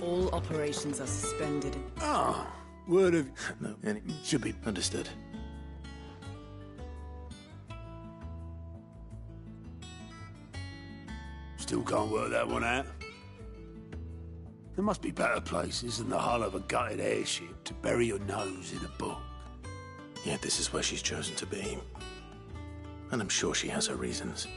All operations are suspended. Ah, word of... No, should be understood. Still can't work that one out. There must be better places than the hull of a gutted airship to bury your nose in a book. Yet this is where she's chosen to be. And I'm sure she has her reasons.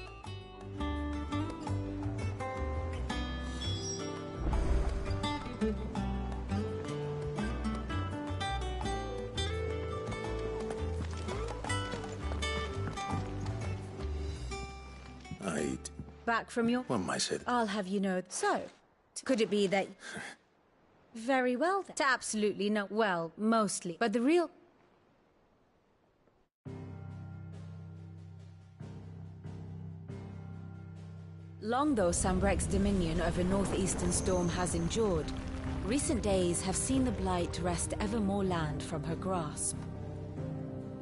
Back from your... One might say that. I'll have you know. So, could it be that... Very well then. Absolutely no. Well, mostly. But the real... Long though Sambrek's dominion over northeastern storm has endured, recent days have seen the blight wrest ever more land from her grasp.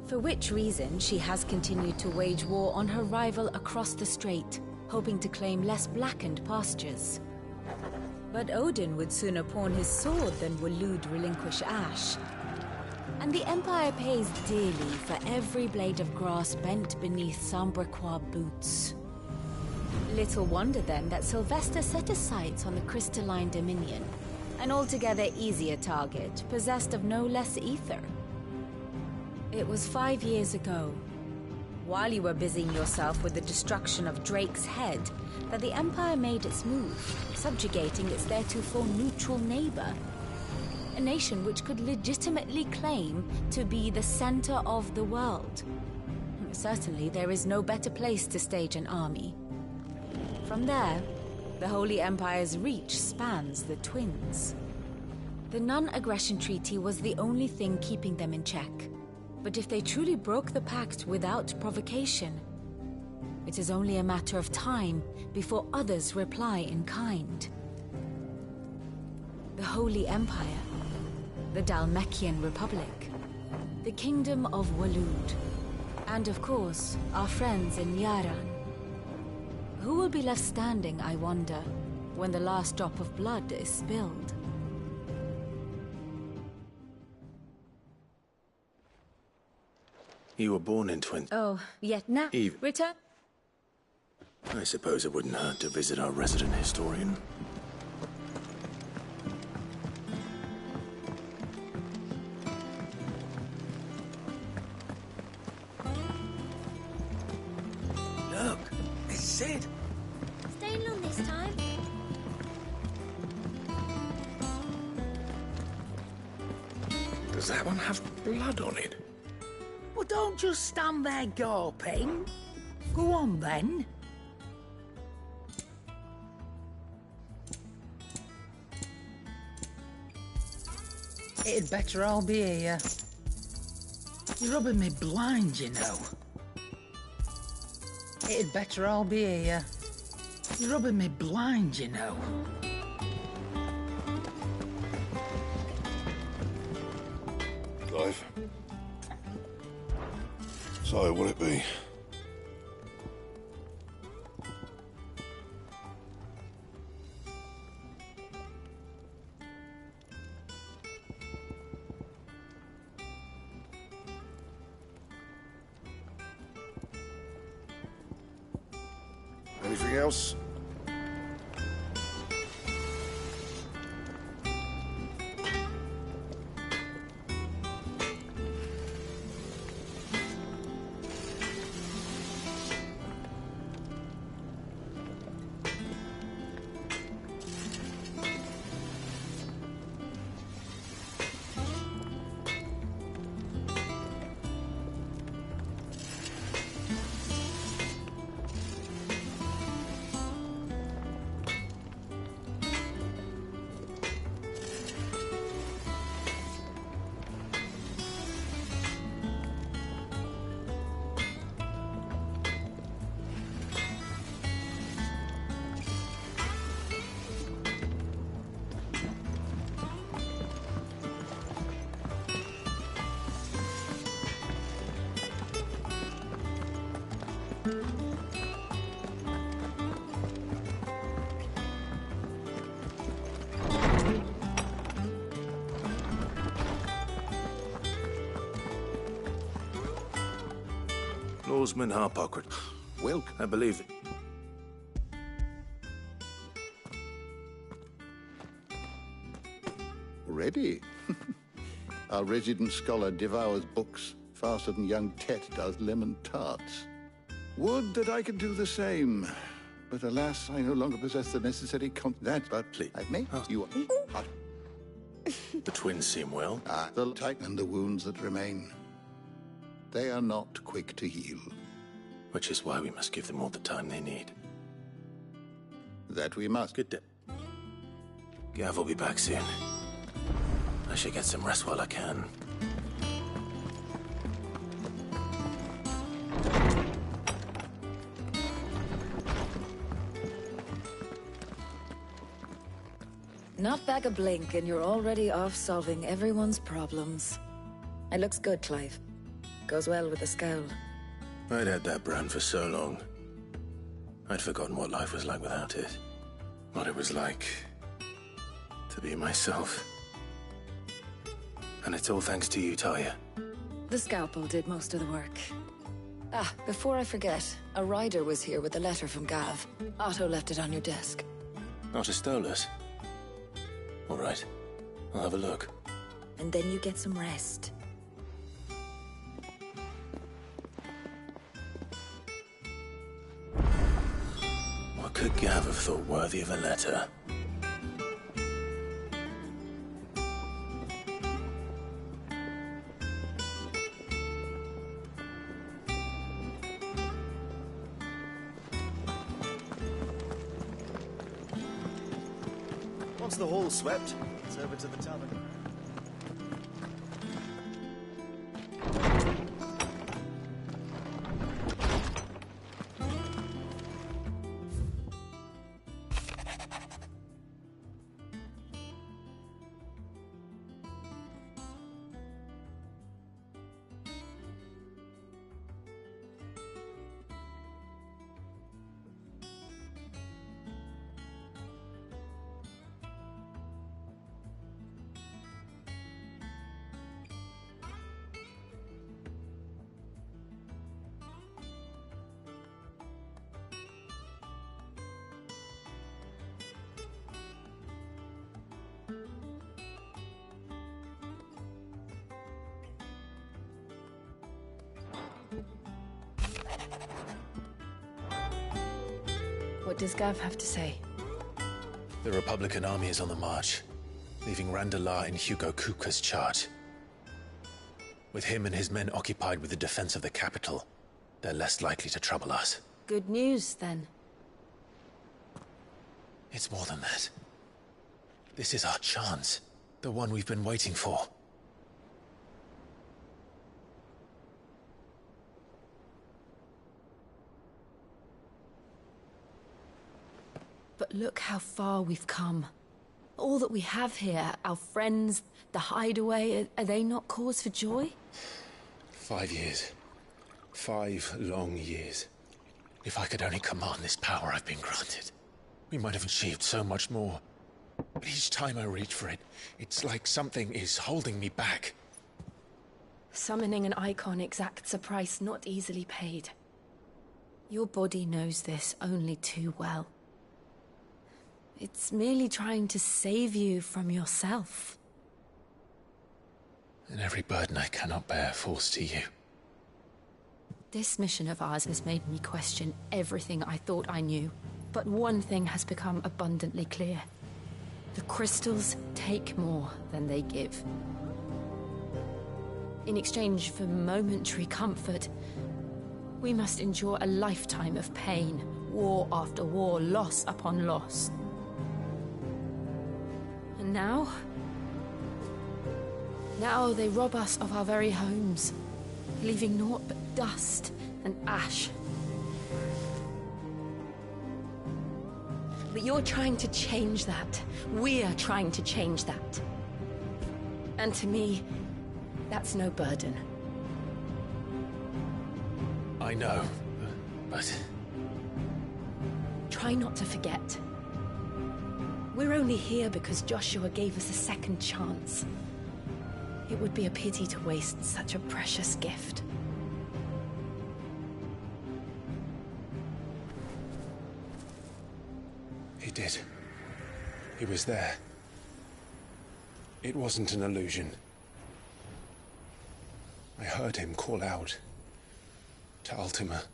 For which reason she has continued to wage war on her rival across the strait, hoping to claim less blackened pastures. But Odin would sooner pawn his sword than Waloed relinquish Ash. And the Empire pays dearly for every blade of grass bent beneath Sambrequois boots. Little wonder then that Sylvester set his sights on the crystalline dominion, an altogether easier target, possessed of no less ether. It was 5 years ago, while you were busying yourself with the destruction of Drake's head, that the Empire made its move, subjugating its theretofore neutral neighbor. A nation which could legitimately claim to be the center of the world. Certainly, there is no better place to stage an army. From there, the Holy Empire's reach spans the Twins. The non-aggression treaty was the only thing keeping them in check. But if they truly broke the pact without provocation, it is only a matter of time before others reply in kind. The Holy Empire, the Dhalmekian Republic, the Kingdom of Waloed, and of course, our friends in Yaran. Who will be left standing, I wonder, when the last drop of blood is spilled? You were born in Oh, yet now. Eve. Return? I suppose it wouldn't hurt to visit our resident historian. Look, it's Sid. Staying long this time? Does that one have blood on it? Well, don't just stand there gawping. Go on, then. It'd better all be here. You're rubbing me blind, you know. It'd better all be here. You're rubbing me blind, you know. Clive. So, will it be? Anything else? swordsman Harpocrat. Well, I believe it. Ready? Our resident scholar devours books faster than young Tet does lemon tarts. Would that I could do the same. But alas, I no longer possess the necessary that, but Please. I may. You are. The twins seem well. The tighten and the wounds that remain. They are not quick to heal. Which is why we must give them all the time they need. That we must. Good day. Gav will be back soon. I should get some rest while I can. Not back a blink and you're already off solving everyone's problems. It looks good, Clive. Goes well with the scowl. I'd had that brand for so long. I'd forgotten what life was like without it. What it was like to be myself. And it's all thanks to you, Talia. The scalpel did most of the work. Ah, before I forget, a rider was here with a letter from Gav. Otto left it on your desk. Not a stolus. All right, I'll have a look. And then you get some rest. What could Gav have thought worthy of a letter? Once the hall's swept, it's over to the tavern. What does Gav have to say? The Republican army is on the march, leaving Randalar in Hugo Kuka's charge. With him and his men occupied with the defense of the capital, they're less likely to trouble us. Good news, then. It's more than that. This is our chance. The one we've been waiting for. But look how far we've come. All that we have here, our friends, the hideaway, are they not cause for joy? 5 years. 5 long years. If I could only command this power I've been granted, we might have achieved so much more. But each time I reach for it, it's like something is holding me back. Summoning an icon exacts a price not easily paid. Your body knows this only too well. It's merely trying to save you from yourself. And every burden I cannot bear falls to you. This mission of ours has made me question everything I thought I knew. But one thing has become abundantly clear. The crystals take more than they give. In exchange for momentary comfort, we must endure a lifetime of pain, war after war, loss upon loss. And now they rob us of our very homes, leaving naught but dust and ash. But you're trying to change that. We're trying to change that. And to me, that's no burden. I know, but... Try not to forget. We're only here because Joshua gave us a second chance. It would be a pity to waste such a precious gift. He did. He was there. It wasn't an illusion. I heard him call out to Ultima.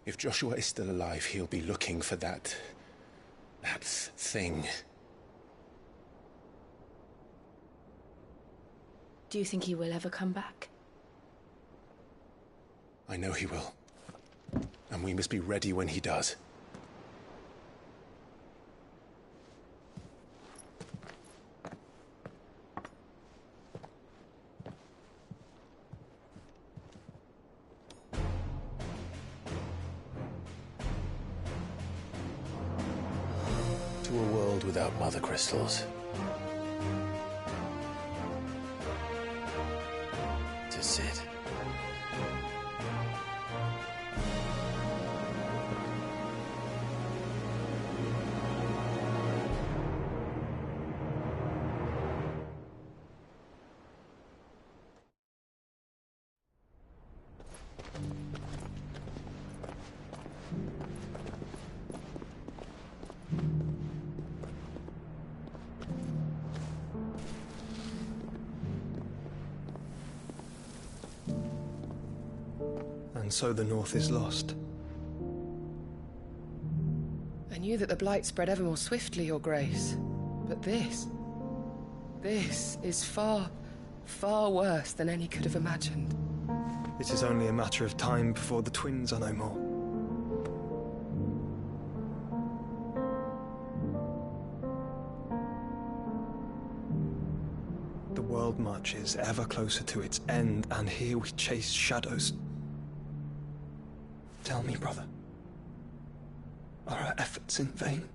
If Joshua is still alive, he'll be looking for that thing. Do you think he will ever come back? I know he will. And we must be ready when he does. To a world without mother crystals. To Sid. And so the North is lost. I knew that the Blight spread ever more swiftly, Your Grace. But this is far, far worse than any could have imagined. It is only a matter of time before the twins are no more. The world marches ever closer to its end, and here we chase shadows. Tell me, brother, are our efforts in vain?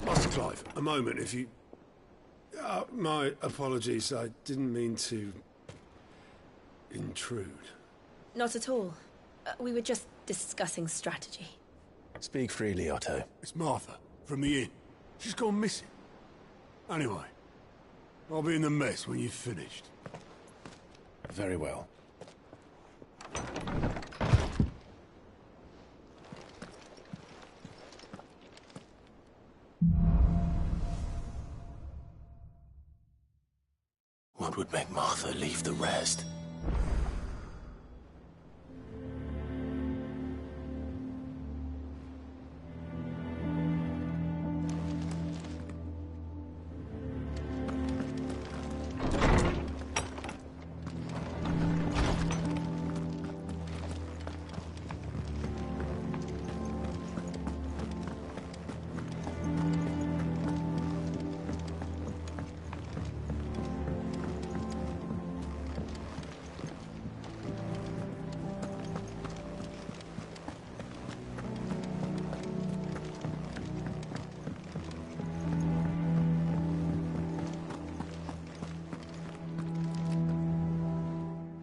Master Clive, a moment, if you... my apologies, I didn't mean to... intrude. Not at all. We were just discussing strategy. Speak freely, Otto. It's Martha, from the inn. She's gone missing. Anyway, I'll be in the mess when you've finished. Very well. What would make Martha leave the rest?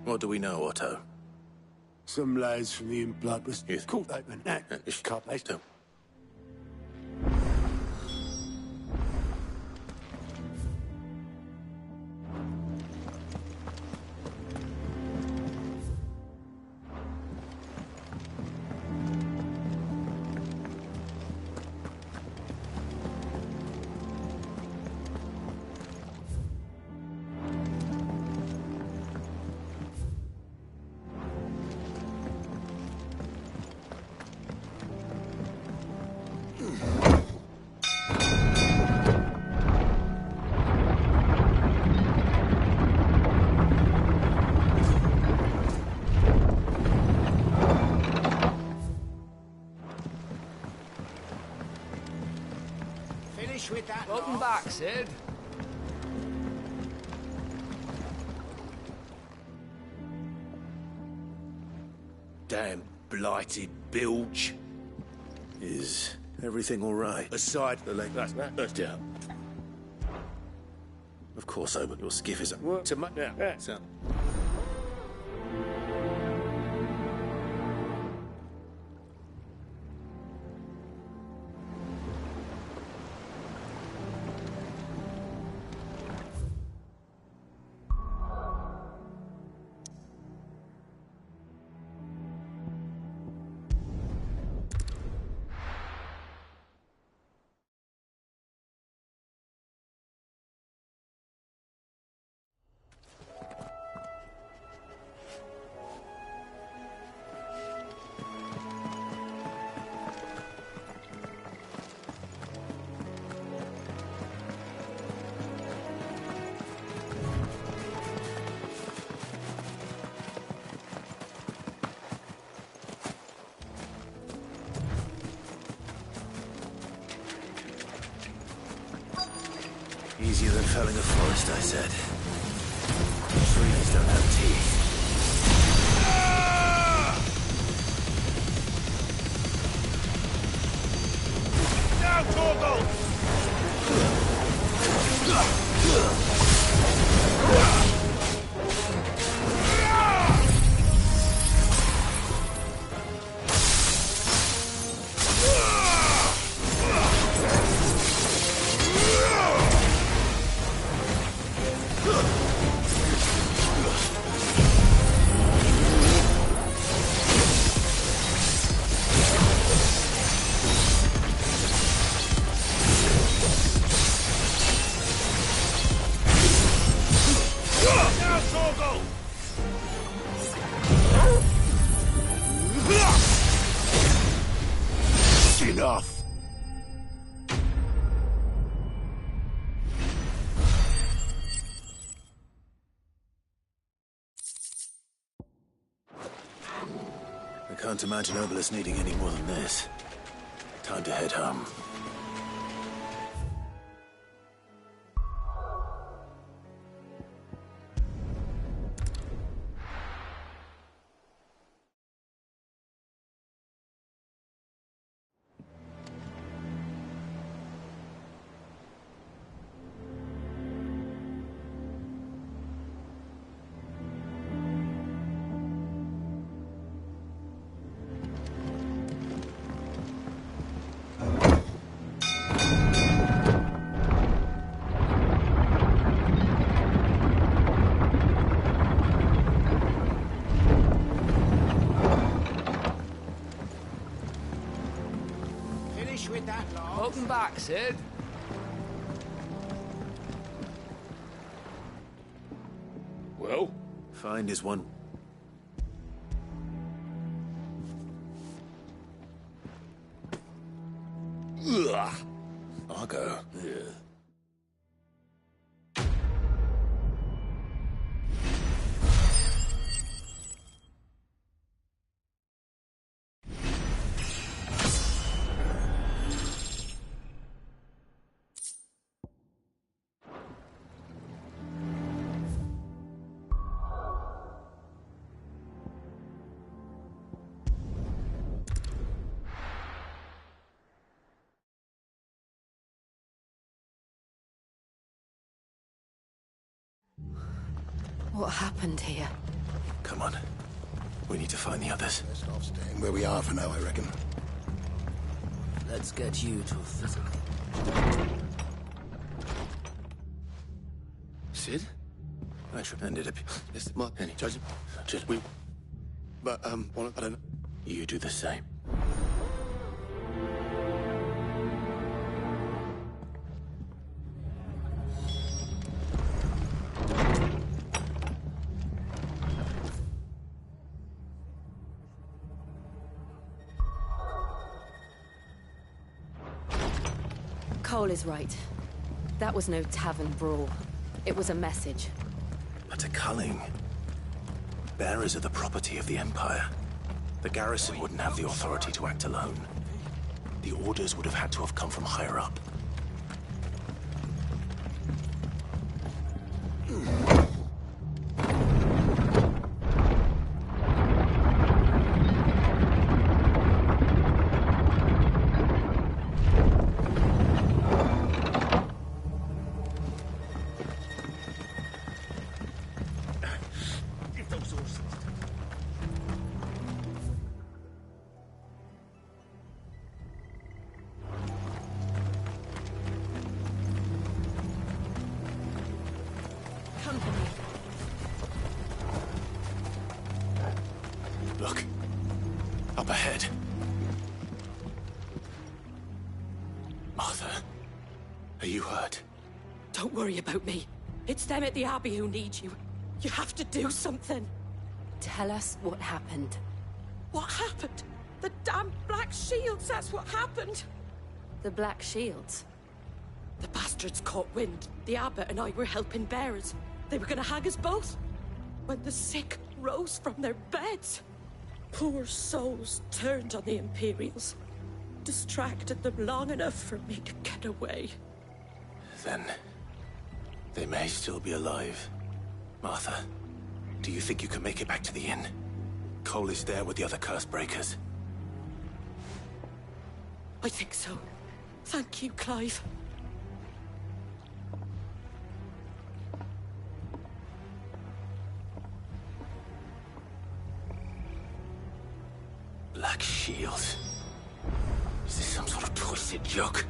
What do we know, Otto? Some lads from the Blood was caught open. Don't. With that. Welcome back, Sid. Damn blighted bilge. Is everything all right? Aside the leg, that's down. Of Of course I will. Your skiff is up to my... Yeah, so... Easier than felling a forest, I said. Trees don't have teeth. Now, Torgal! Enough! I can't imagine Obelisk needing any more than this. Time to head home. Welcome back, Sid. Well? Find is one. Ugh. I'll go. Yeah. What happened here? Come on. We need to find the others. Best off staying where we are for now, I reckon. Let's get you to physical. Sid? I should end it up. Yes, Mark. Any. Judge. We... But, I don't know. You do the same. Cole is right. That was no tavern brawl. It was a message. But a culling. Bearers are the property of the Empire. The garrison wouldn't have the authority to act alone. The orders would have had to have come from higher up. Look. Up ahead. Martha, are you hurt? Don't worry about me. It's them at the Abbey who need you. You have to do something. Tell us what happened. What happened? The damn Black Shields, that's what happened. The Black Shields? The bastards caught wind. The abbot and I were helping bearers. They were gonna hang us both. When the sick rose from their beds, poor souls turned on the Imperials. Distracted them long enough for me to get away. Then they may still be alive. Martha, do you think you can make it back to the inn? Cole is there with the other curse breakers. I think so. Thank you, Clive. Black Shields. Is this some sort of twisted joke?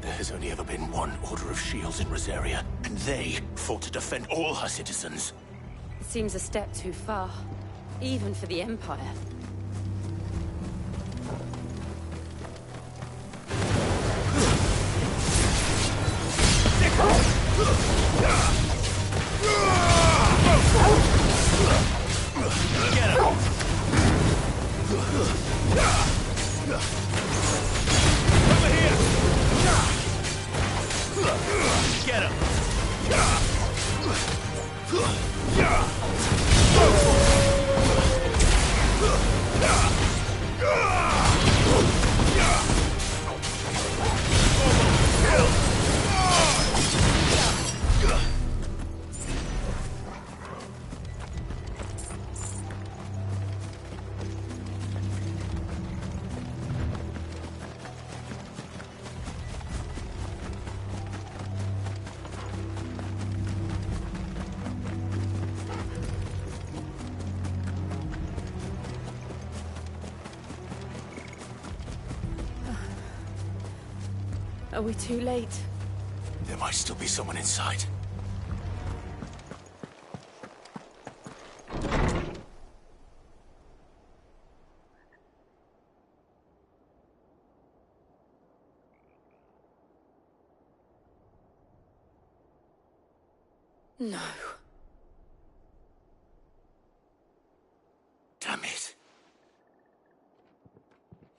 There has only ever been one Order of Shields in Rosaria, and they fought to defend all her citizens. It seems a step too far, even for the Empire. Get him! Over here! Get him! Are we too late? There might still be someone inside. No. Damn it.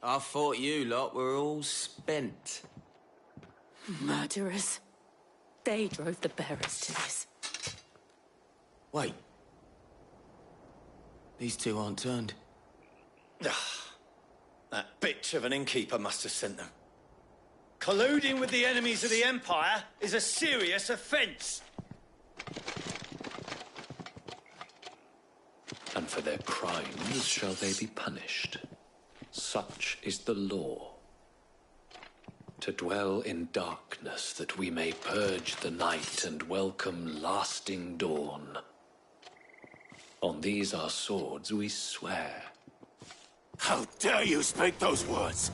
I thought you lot were all spent. Murderers. They drove the bearers to this. Wait. These two aren't turned. That bitch of an innkeeper must have sent them. Colluding with the enemies of the Empire is a serious offence. And for their crimes shall they be punished. Such is the law. To dwell in darkness that we may purge the night and welcome lasting dawn. On these our swords we swear. How dare you speak those words?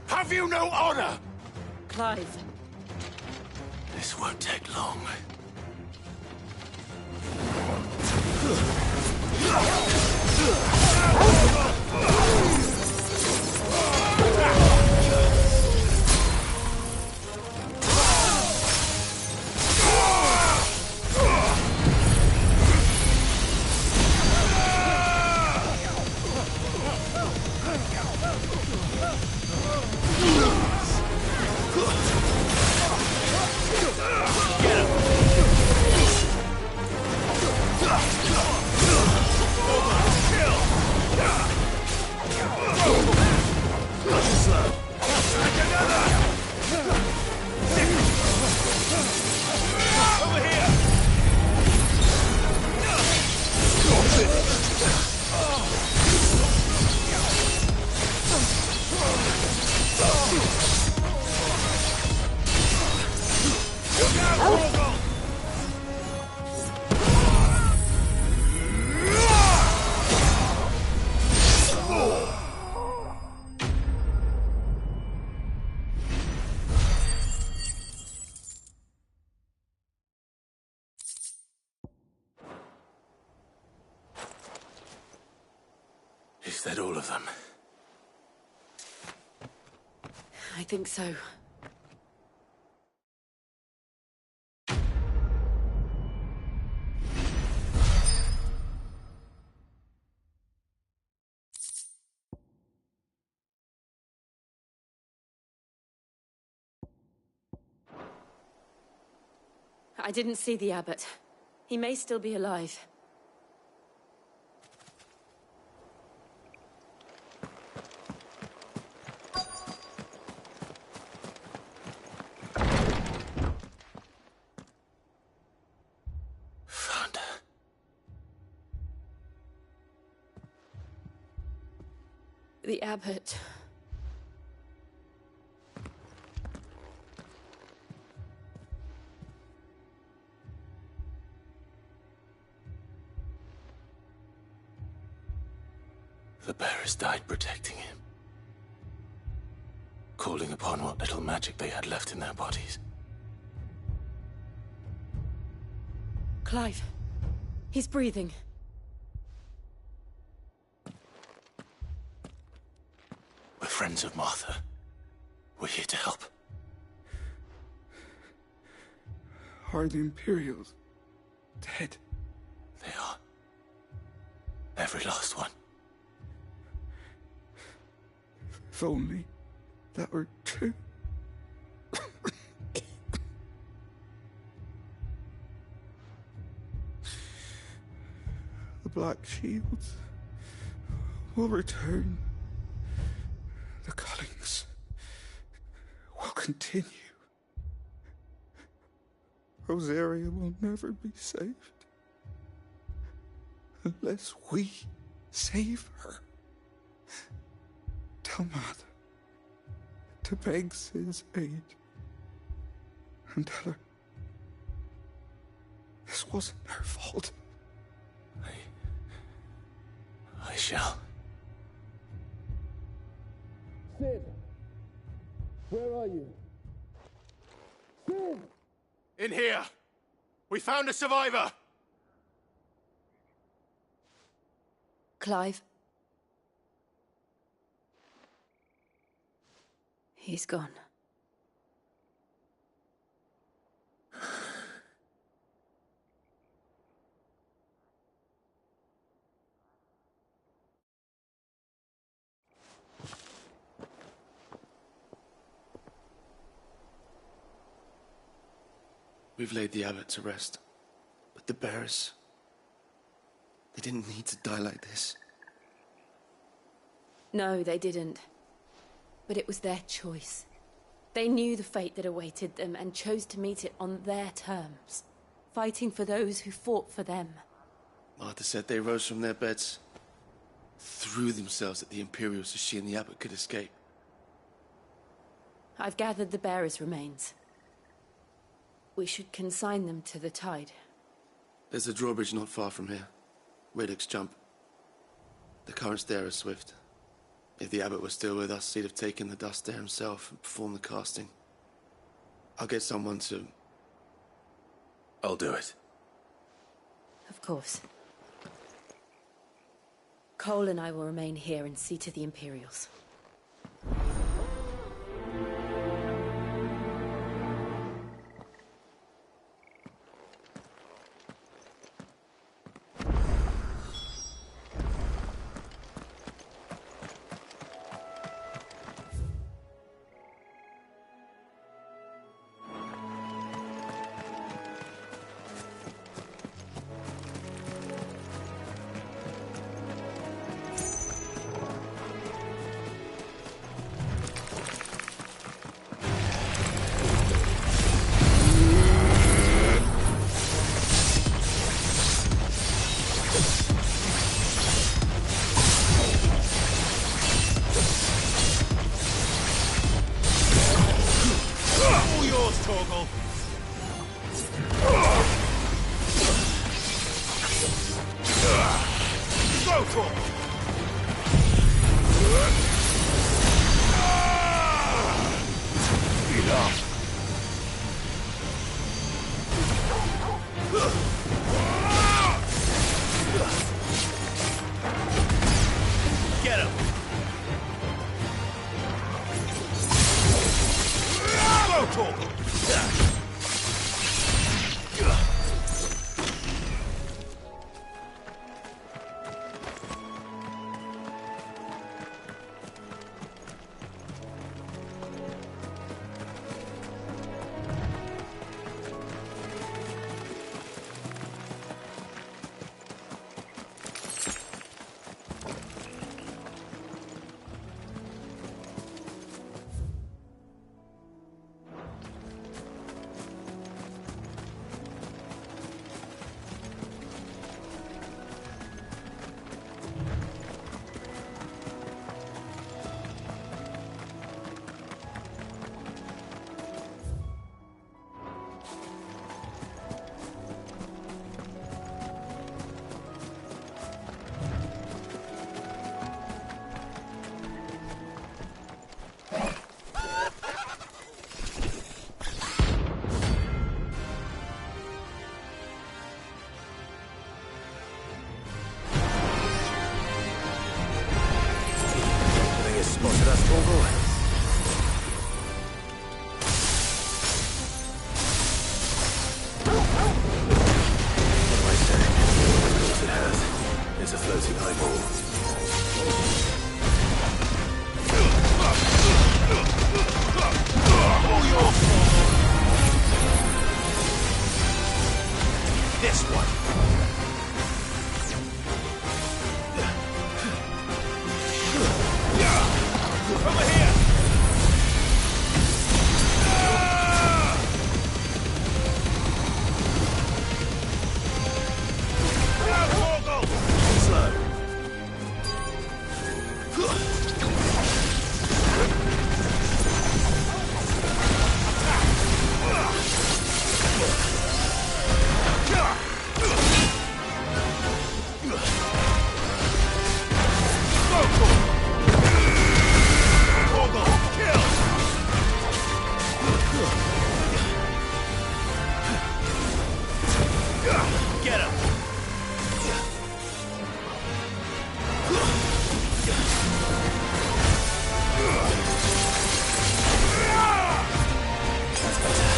Have you no honor? Clive. This won't take long. Is that all of them? I think so. I didn't see the abbot. He may still be alive. Fanta. The abbot. The bearers died protecting him, calling upon what little magic they had left in their bodies. Clive. He's breathing. We're friends of Martha. We're here to help. Are the Imperials dead? They are. Every last one. If only that were true. The Black Shields will return. The Cullings will continue. Rosaria will never be saved unless we save her. Tell Mother to beg Sid's aid and tell her this wasn't her fault. I shall. Sid! Where are you? Sid! In here! We found a survivor! Clive. He's gone. We've laid the abbot to rest, but the bearers, they didn't need to die like this. No, they didn't. But it was their choice. They knew the fate that awaited them and chose to meet it on their terms, fighting for those who fought for them. Martha said they rose from their beds, threw themselves at the Imperials so she and the abbot could escape. I've gathered the bearers' remains. We should consign them to the tide. There's a drawbridge not far from here. Radix jump. The currents there are swift. If the abbot was still with us, he'd have taken the dust there himself and performed the casting. I'll get someone to... I'll do it. Of course. Cole and I will remain here and see to the Imperials. Get floating eyeball. This one. Over here. Slow. Get him! That's better.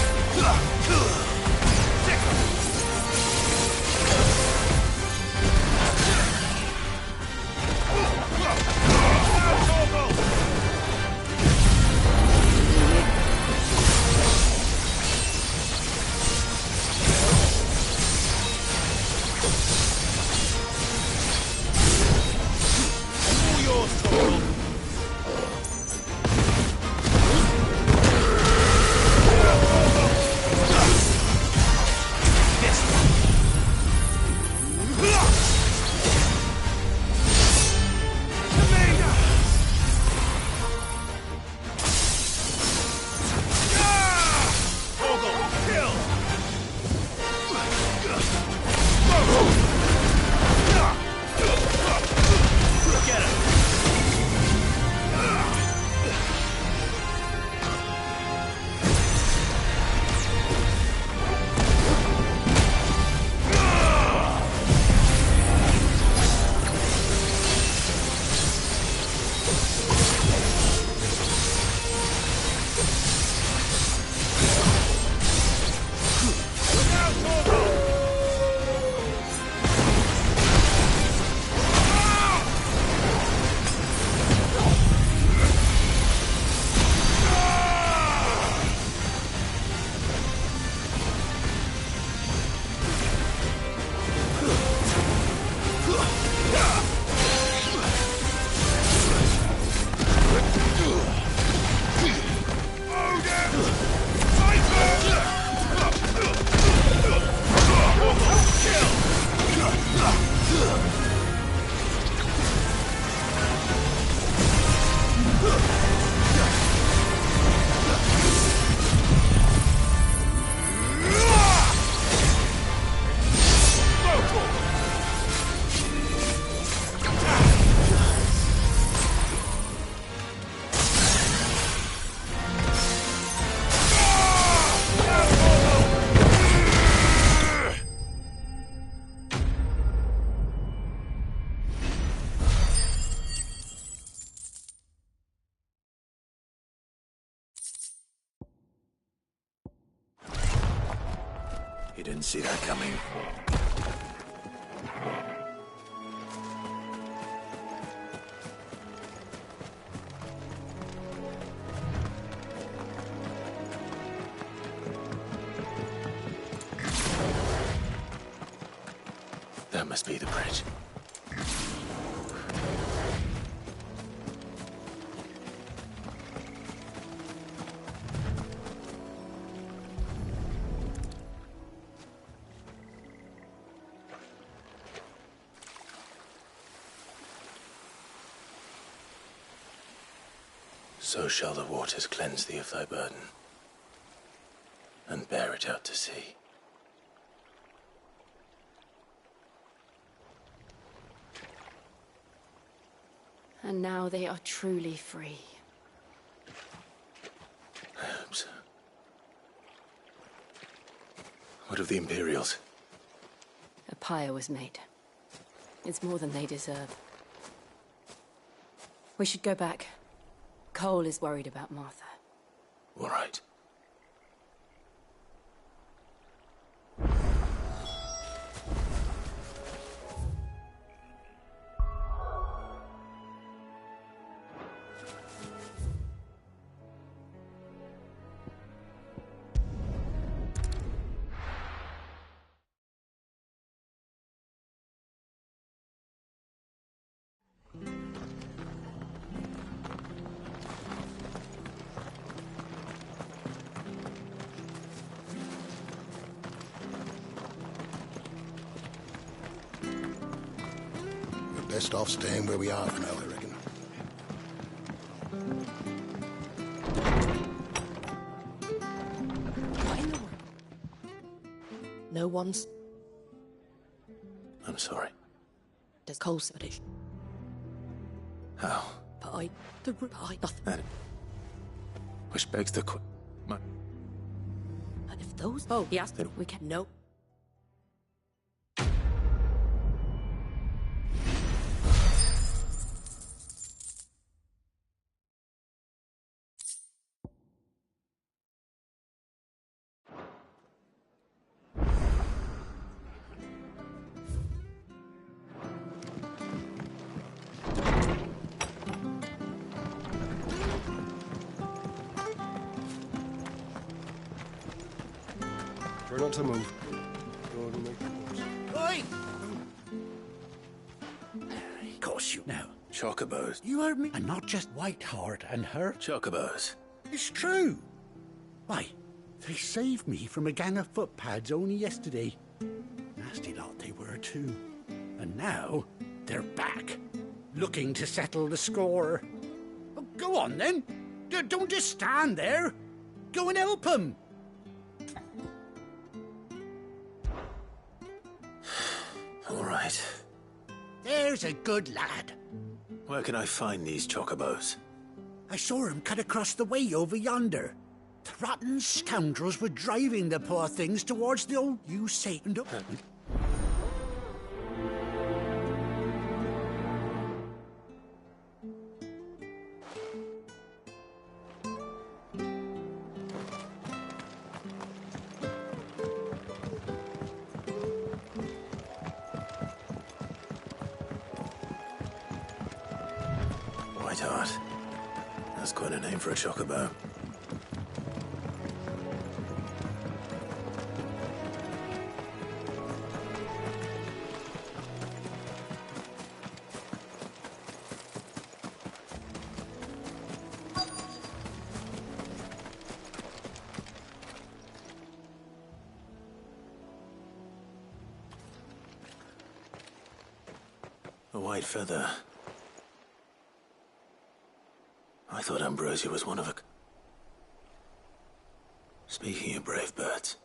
All yours, Torgal. You didn't see that coming. That must be the bridge. So shall the waters cleanse thee of thy burden, and bear it out to sea. And now they are truly free. I hope so. What of the Imperials? A pyre was made. It's more than they deserve. We should go back. Cole is worried about Martha. All right. best off staying where we are for now, I reckon. What in the world? No one's... I'm sorry. There's cold British. How? But I... nothing. And which begs the And if those... Oh, he asked we can... No. Try not to move. Oi! Of course you know. Chocobos. You heard me? And not just Whiteheart and her. Chocobos. It's true. Why, they saved me from a gang of footpads only yesterday. Nasty lot they were too. And now they're back, looking to settle the score. Oh, go on then. Don't just stand there. Go and help them. All right. There's a good lad. Where can I find these chocobos? I saw him cut across the way over yonder. The rotten scoundrels were driving the poor things towards the old you Satan. Whiteheart. That's quite a name for a chocobo. A white feather. I thought Ambrosia was one of a... Speaking of brave birds.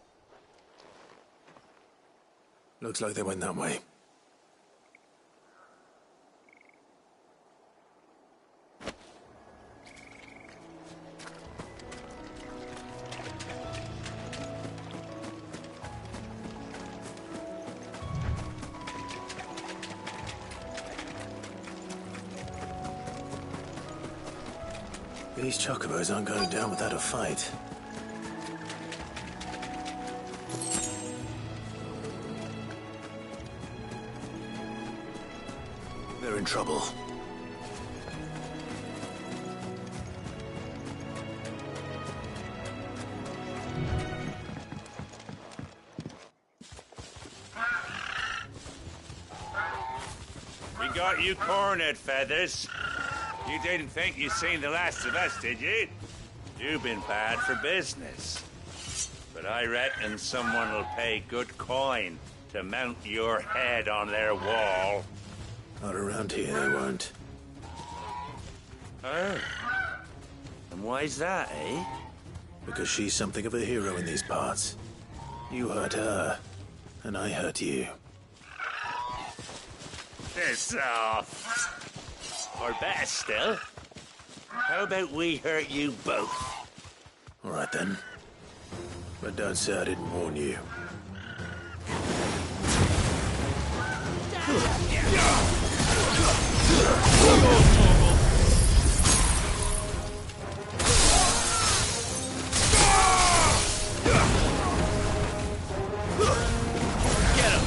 Looks like they went that way. These chocobos aren't going down without a fight. They're in trouble. We got you cornered, Feathers. You didn't think you'd seen the last of us, did you? You've been bad for business. But I reckon someone will pay good coin to mount your head on their wall. Not around here, they won't. Oh. And why's that, eh? Because she's something of a hero in these parts. You hurt her, and I hurt you. Piss off. Or better still, how about we hurt you both? All right, then. But don't say I didn't warn you. Get him!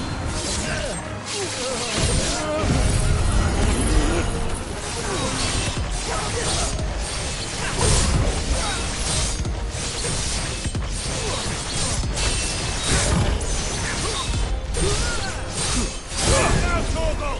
Now, Torgal!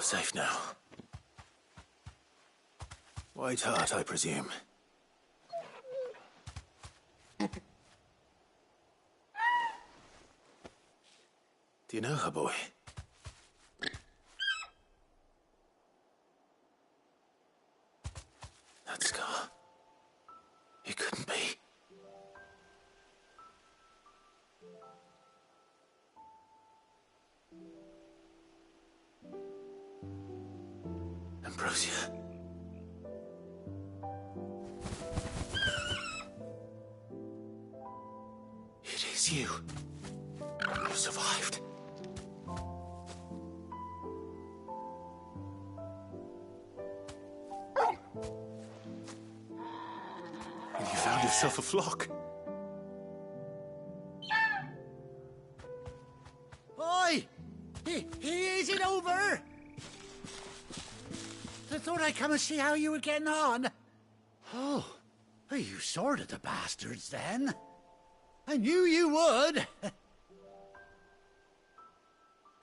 safe now. White Hart, I presume. Do you know her, boy? That scar. It couldn't be. Ambrosia. It is you. You survived. And you found yourself a flock. Oi! Is it over? I thought I'd come and see how you were getting on. Oh, you sorted the bastards then. I knew you would.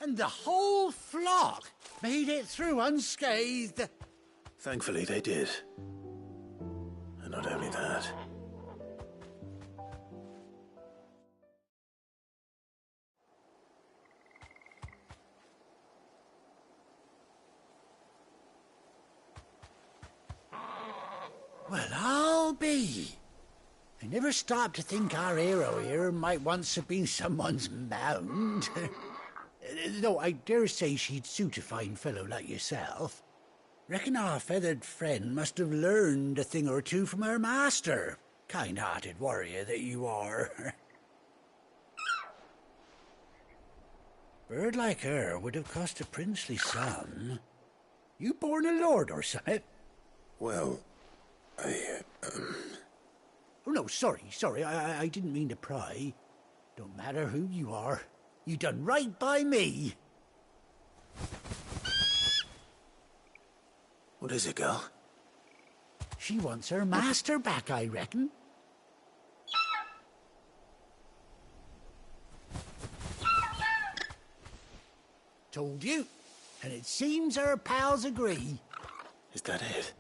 And the whole flock made it through unscathed. Thankfully, they did. And not only that. Well, I'll be. I never stopped to think our hero here might once have been someone's mount. Though I dare say she'd suit a fine fellow like yourself. Reckon our feathered friend must have learned a thing or two from her master. Kind-hearted warrior that you are. Bird like her would have cost a princely sum. You born a lord or something? Well, Oh, no, sorry. I didn't mean to pry. Don't matter who you are. You done right by me. What is it, girl? She wants her master back, I reckon. Told you. And it seems her pals agree. Is that it?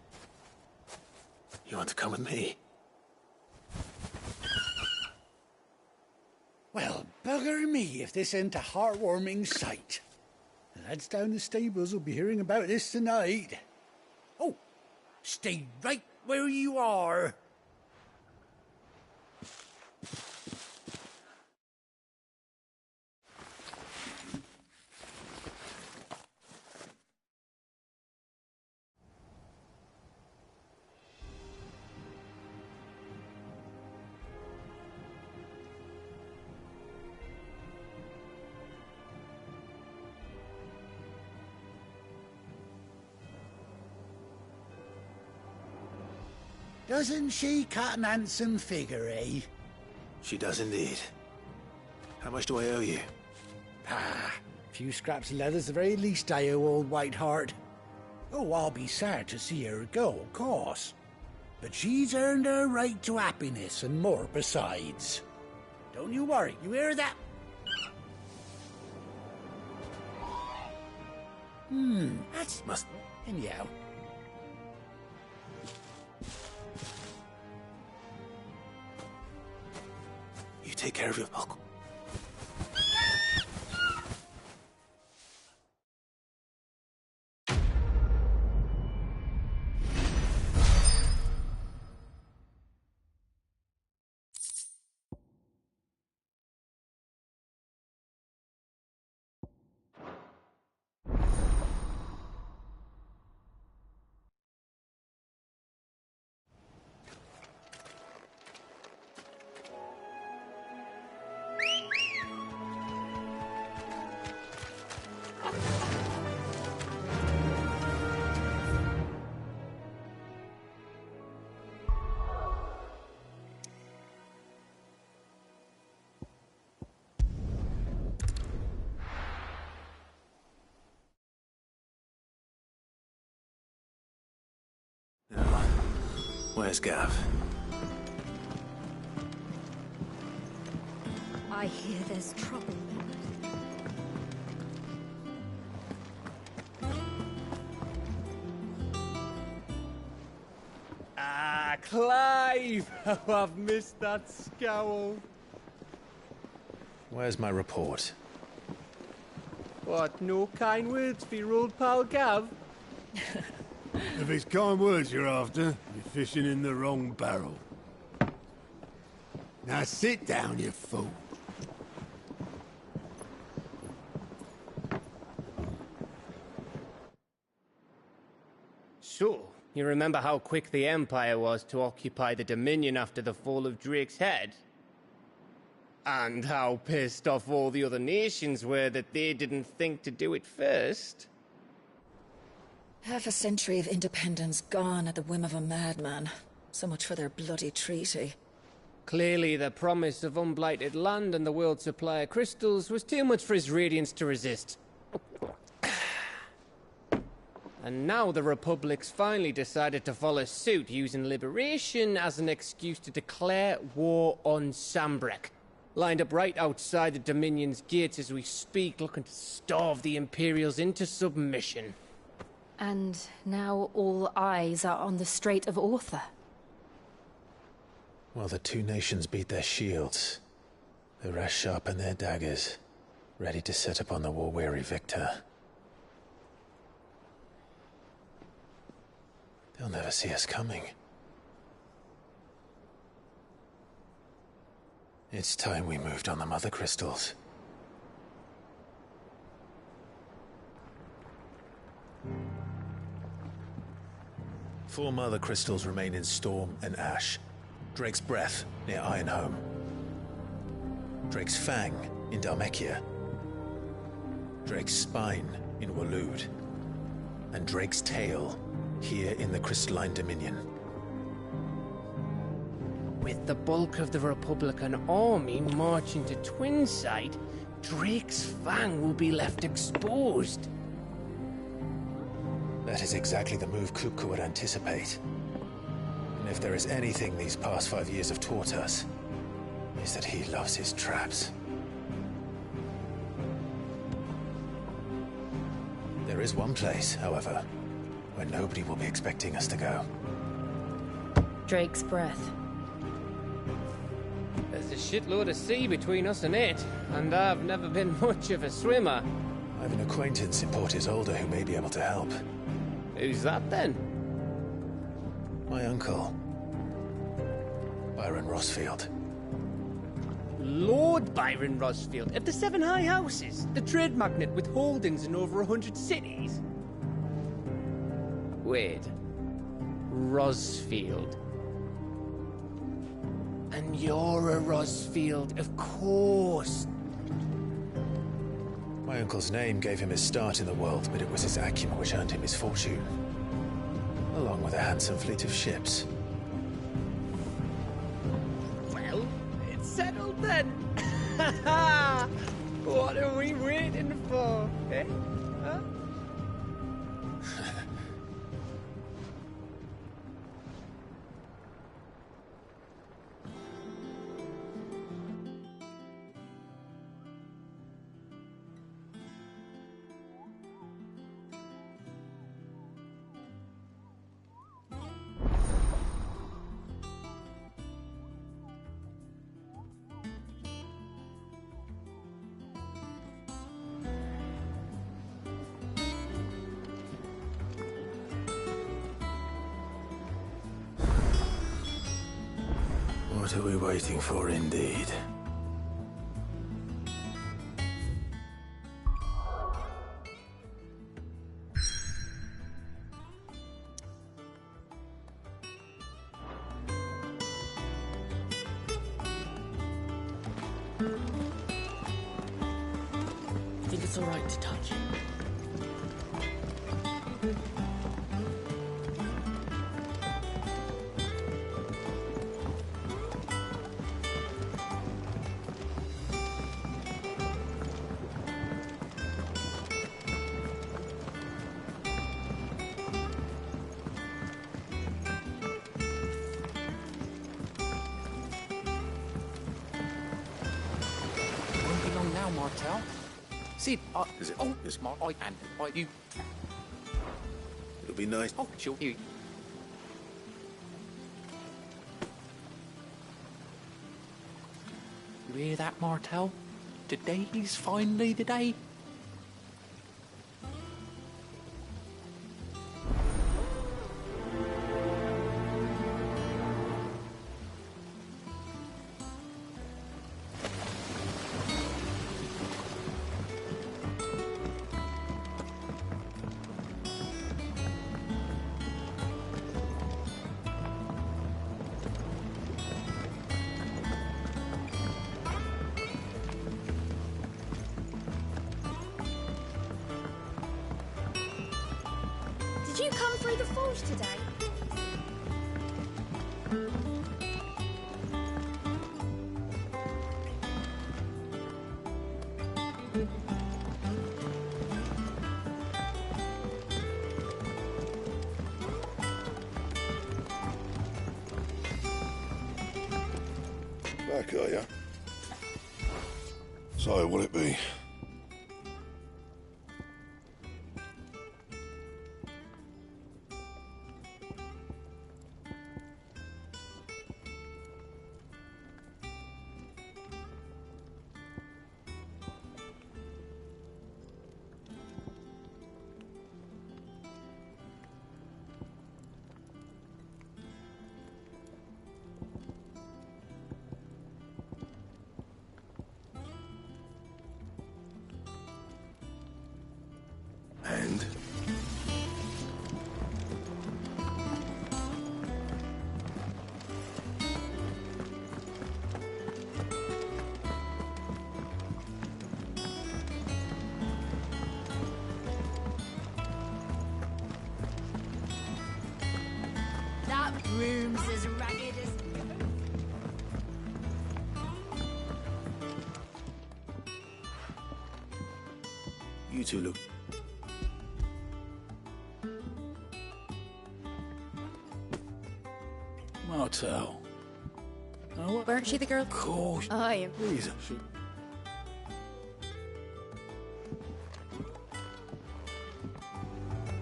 You want to come with me? Well, bugger me if this ain't a heartwarming sight. The lads down the stables will be hearing about this tonight. Oh, stay right where you are. Doesn't she cut an handsome figure, eh? She does indeed. How much do I owe you? A few scraps of leather's the very least I owe old White Hart. Oh, I'll be sad to see her go, of course. But she's earned her right to happiness and more besides. Don't you worry, you hear that? That's... Anyhow. You take care of your buckle. Where's Gav? I hear there's trouble. Clive! How I've missed that scowl. Where's my report? What, no kind words for your old pal Gav? If it's kind words you're after, you're fishing in the wrong barrel. Now sit down, you fool. So, you remember how quick the Empire was to occupy the Dominion after the fall of Drake's head? And how pissed off all the other nations were that they didn't think to do it first? Half a century of independence gone at the whim of a madman. So much for their bloody treaty. Clearly, the promise of unblighted land and the world's supply of crystals was too much for his radiance to resist. And now the Republic's finally decided to follow suit, using liberation as an excuse to declare war on Sambrek. Lined up right outside the Dominion's gates as we speak, looking to starve the Imperials into submission. And now all eyes are on the Strait of Author. While the two nations beat their shields, the rest sharpen their daggers, ready to set upon the war-weary victor. They'll never see us coming. It's time we moved on the Mother Crystals. Four Mother Crystals remain in Storm and Ash. Drake's Breath near Ironhome. Drake's Fang in Dhalmekia. Drake's Spine in Waloed. And Drake's Tail here in the Crystalline Dominion. With the bulk of the Republican army marching to Twinside, Drake's Fang will be left exposed. That is exactly the move Kupka would anticipate. And if there is anything these past 5 years have taught us, is that he loves his traps. There is one place, however, where nobody will be expecting us to go. Drake's Breath. There's a shitload of sea between us and it, and I've never been much of a swimmer. I have an acquaintance in Port Isolde who may be able to help. Who's that then? My uncle, Byron Rossfield. Lord Byron Rossfield of the Seven High Houses, the trade magnate with holdings in over 100 cities. Wait, Rossfield. And you're a Rossfield, of course. My uncle's name gave him his start in the world, but it was his acumen which earned him his fortune, along with a handsome fleet of ships. Well, it's settled then. What are we waiting for, eh? Huh? What are we waiting for, indeed? I think it's all right to touch. Martel? Sid, is it? Oh, it's Mark. You. It'll be nice. Oh, sure. You. You hear that, Martel? Today's finally the day. Did you come through the forge today? Back, are ya? So, what'll it be? And? That broom's as ragged as... You two look... Martel. Oh, what? Weren't she the girl? Of course. I am. Please.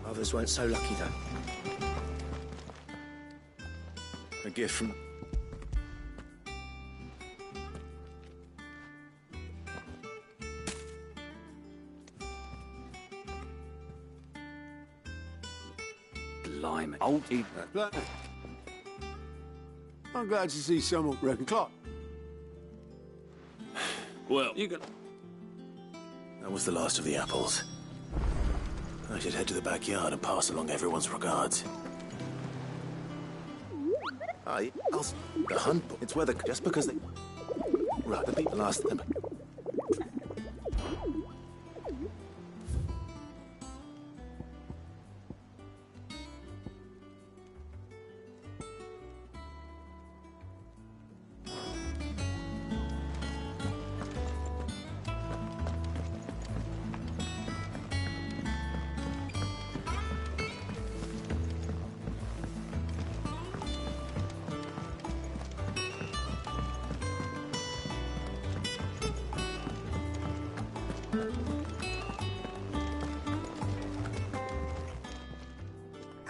Others weren't so lucky, though. A gift from... Blimey. Old I'm glad to see someone reckon clock. Well, you can... That was the last of the apples. I should head to the backyard and pass along everyone's regards. The hunt book. It's where the... Just because they... Right, the people asked them...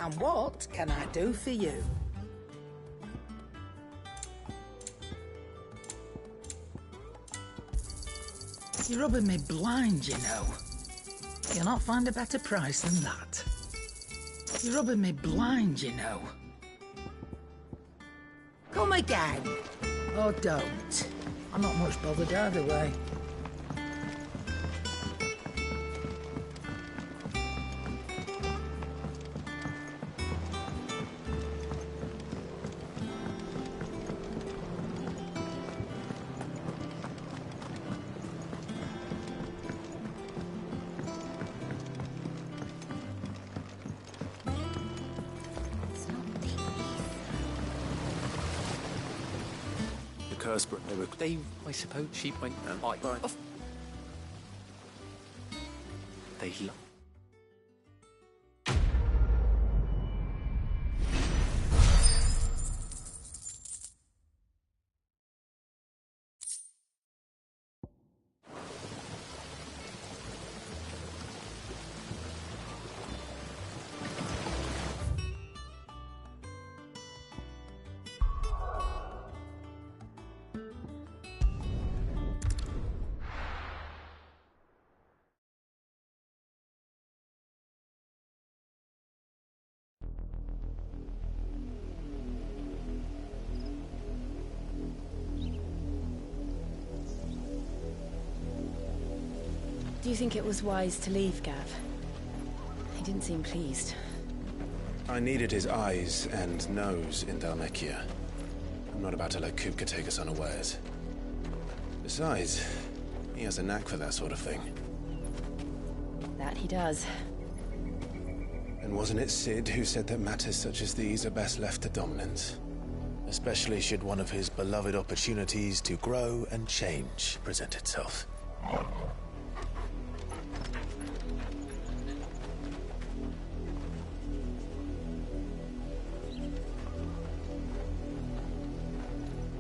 And what can I do for you? You're rubbing me blind, you know. You'll not find a better price than that. You're rubbing me blind, you know. Come again. Or don't. I'm not much bothered either way. They, I suppose, she went and off. They love. you think it was wise to leave, Gav? He didn't seem pleased. I needed his eyes and nose in Dalmekia. I'm not about to let Kupka take us unawares. Besides, he has a knack for that sort of thing. That he does. And wasn't it Sid who said that matters such as these are best left to dominance? Especially should one of his beloved opportunities to grow and change present itself.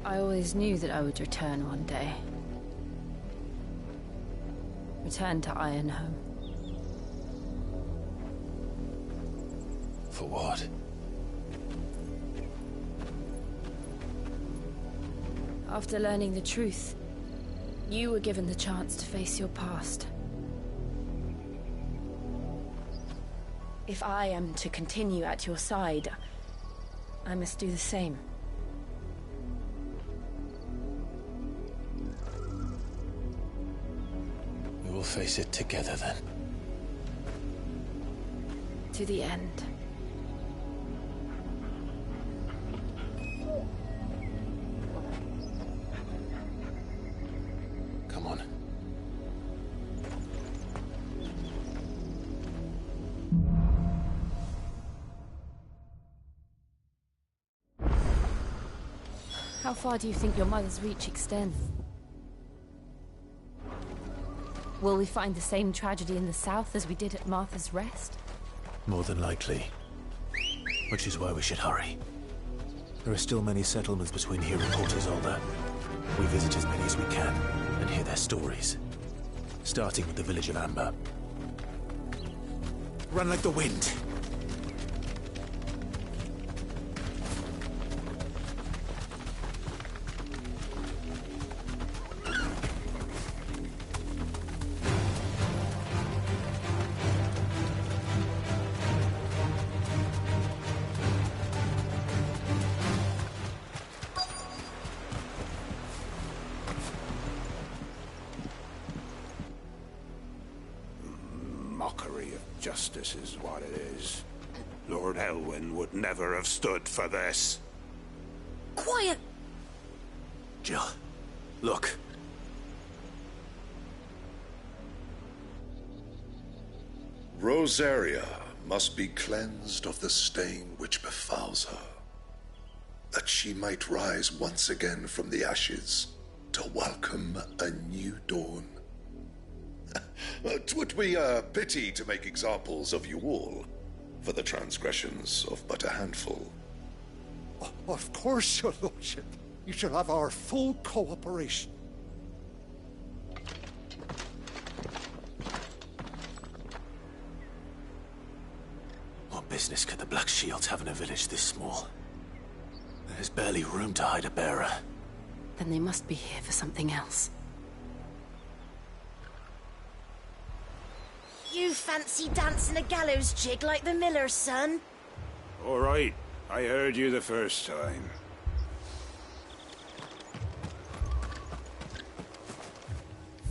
I always knew that I would return one day. Return to Ironhome. For what? After learning the truth, you were given the chance to face your past. If I am to continue at your side, I must do the same. We will face it together then. To the end. Come on. How far do you think your mother's reach extends? Will we find the same tragedy in the south as we did at Martha's Rest? More than likely. Which is why we should hurry. There are still many settlements between here and Port Isolde. We visit as many as we can and hear their stories. Starting with the village of Amber. Run like the wind! Mockery of justice is what it is. Lord Elwyn would never have stood for this. Quiet! Jill, look. Rosaria must be cleansed of the stain which befouls her, that she might rise once again from the ashes to welcome a new dawn. 'Twould be a pity to make examples of you all for the transgressions of but a handful. Of course, your lordship. You shall have our full cooperation. What business could the Black Shields have in a village this small? There's barely room to hide a bearer. Then they must be here for something else. You fancy dancing a gallows jig like the miller's son? All right, I heard you the first time.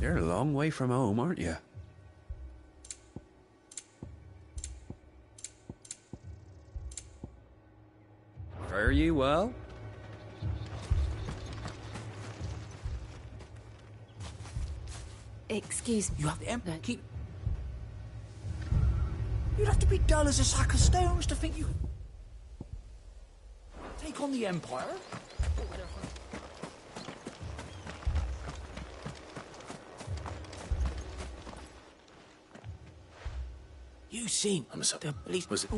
You're a long way from home, aren't you? Fare ye well? Excuse me. You have to keep... You'd have to be dull as a sack of stones to think you could take on the Empire. You seem... I'm sorry. The police... Was it...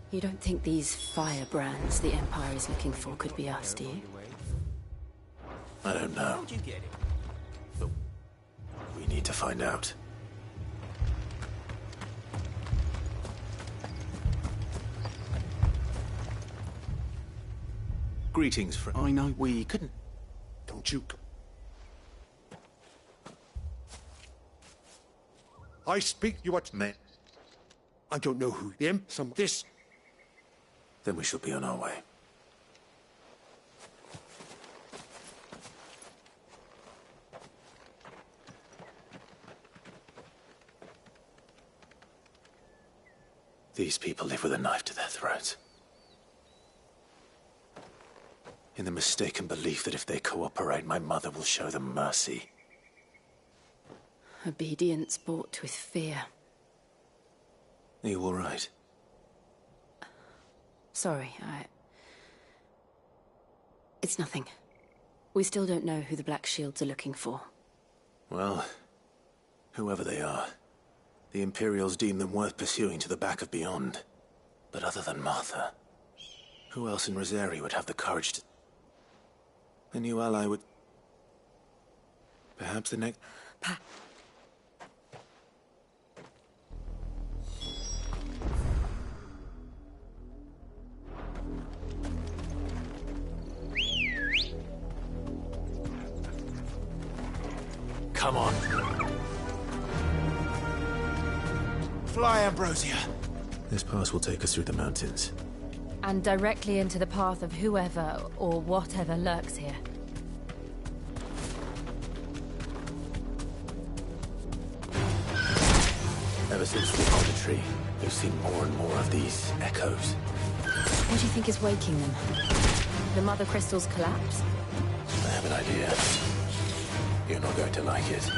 You don't think these firebrands the Empire is looking for could be us, do you? I don't know. How'd you get it? But we need to find out. Greetings, friend. I know we couldn't. Don't you? I speak you what men. I don't know who them. Some this. Then we shall be on our way. These people live with a knife to their throats. In the mistaken belief that if they cooperate, my mother will show them mercy. Obedience bought with fear. Are you all right? Sorry, It's nothing. We still don't know who the Black Shields are looking for. Well, whoever they are, the Imperials deem them worth pursuing to the back of beyond. But other than Martha, who else in Rosari would have the courage to... A new ally would... Perhaps the next... Come on. Fly, Ambrosia. This pass will take us through the mountains. And directly into the path of whoever or whatever lurks here. Ever since the auditory, we've seen more and more of these echoes. What do you think is waking them? The Mother Crystal's collapse? I have an idea. You're not going to like it.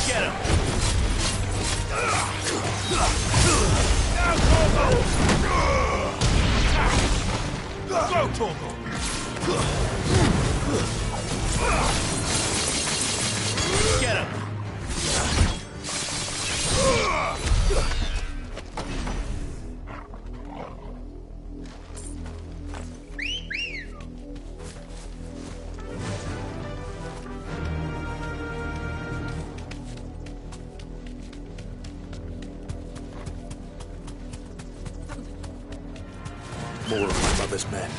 Get him! Go, Torgal! Get him! More of my mother's men.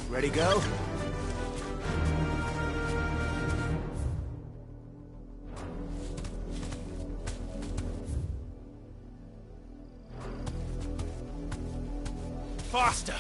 Ready, go? Faster!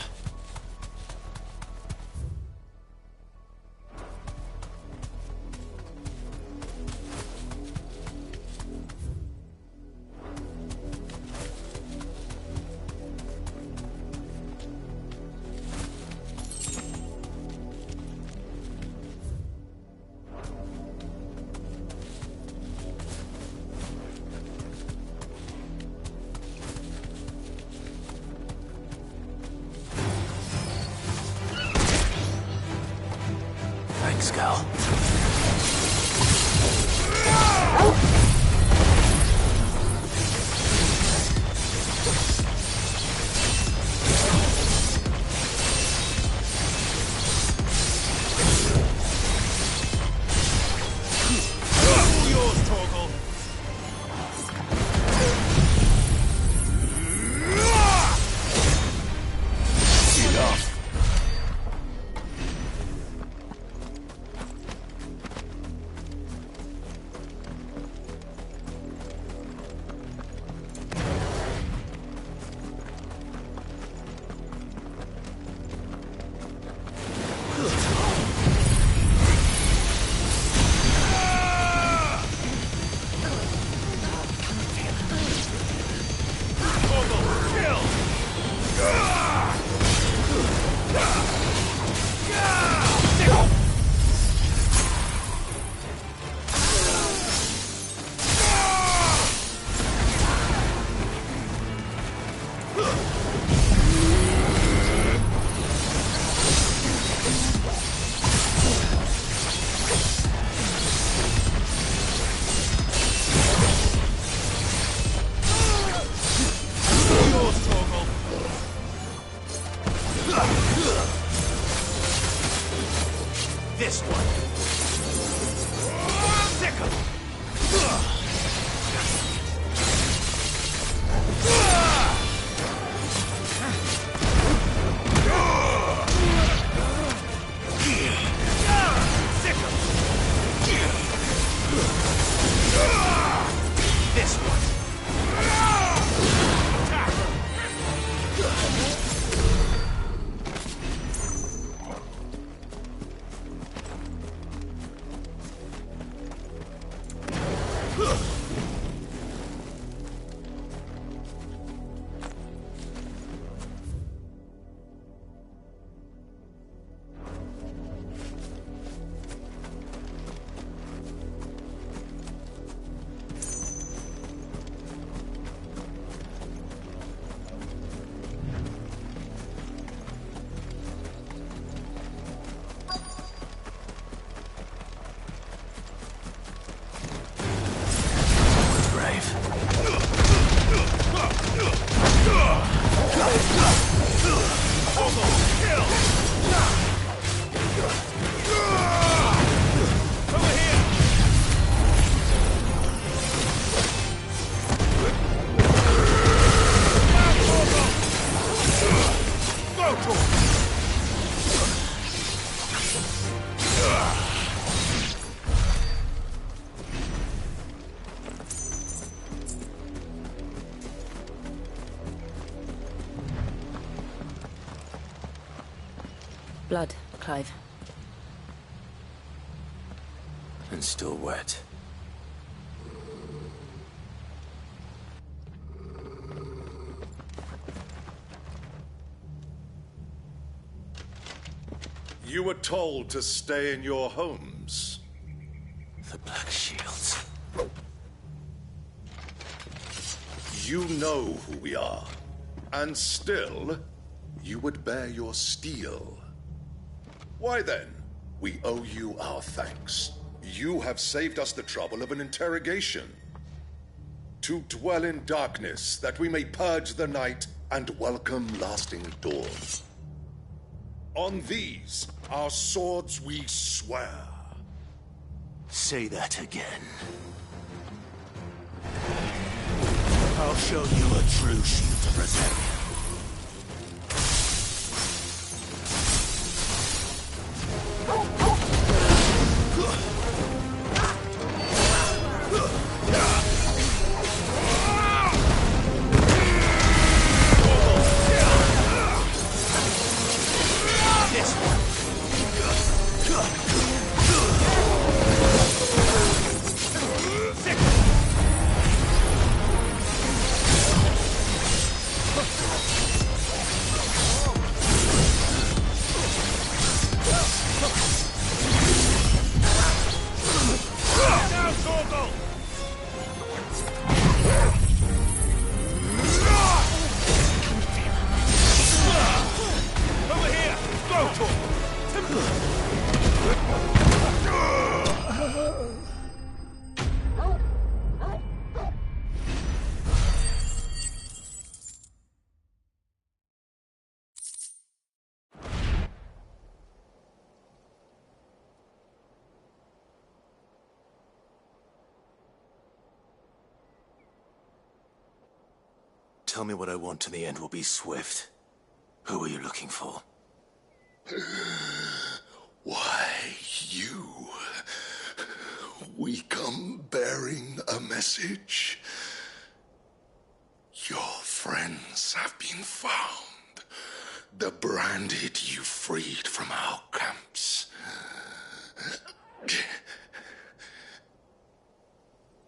Thanks, Gal. This one. Sickle. This one. Blood, Clive. And still wet. You were told to stay in your homes. The Black Shields. You know who we are. And still, you would bear your steel. Why then, we owe you our thanks. You have saved us the trouble of an interrogation. To dwell in darkness, that we may purge the night and welcome lasting dawn. On these, our swords we swear. Say that again. I'll show you a true shield to present. Tell me what I want and the end will be swift. Who are you looking for? Why, you. We come bearing a message. Your friends have been found. The branded you freed from our camps.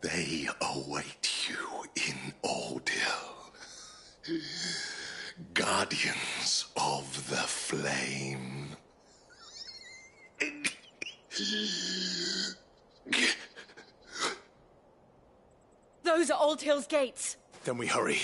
They await you in Ordeal. Guardians of the Flame. Those are Old Hill's gates. Then we hurry.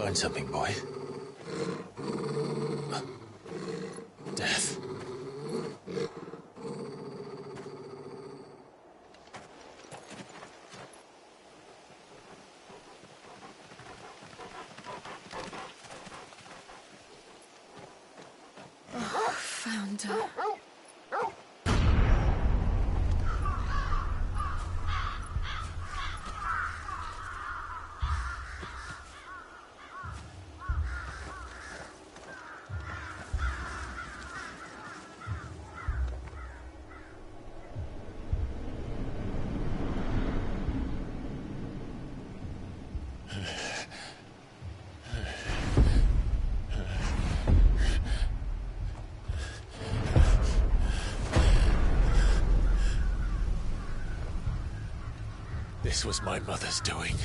Find something, boy. Death. Oh, Fanta. This was my mother's doing.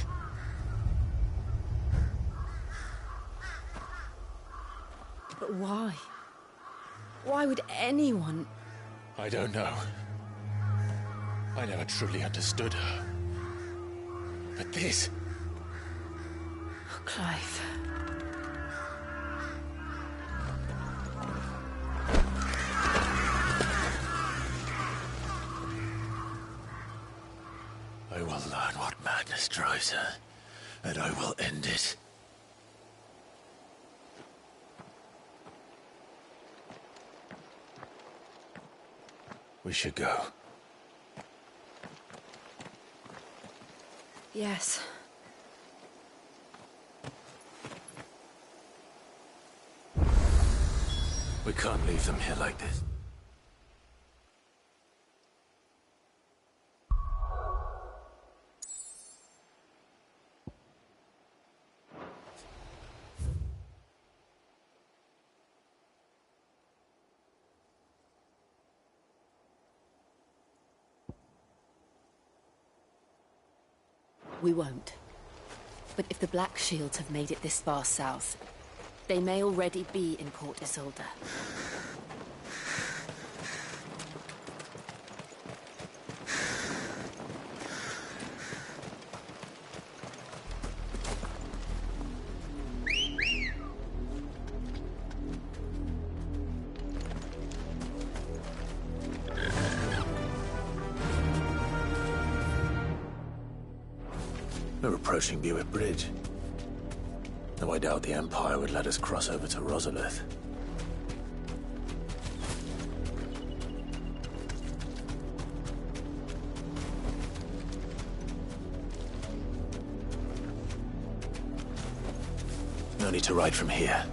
But why? Why would anyone... I don't know. I never truly understood her. But this... Oh, Clive. I will learn what madness drives her, and I will end it. We should go. Yes. We can't leave them here like this. We won't. But if the Black Shields have made it this far south, they may already be in Port Isolde. We're approaching Buick Bridge. Though I doubt the Empire would let us cross over to Rosalith. No need to ride from here.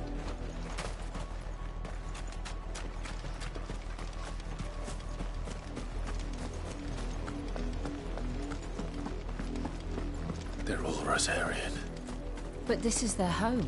They're all Rosarian. But this is their home.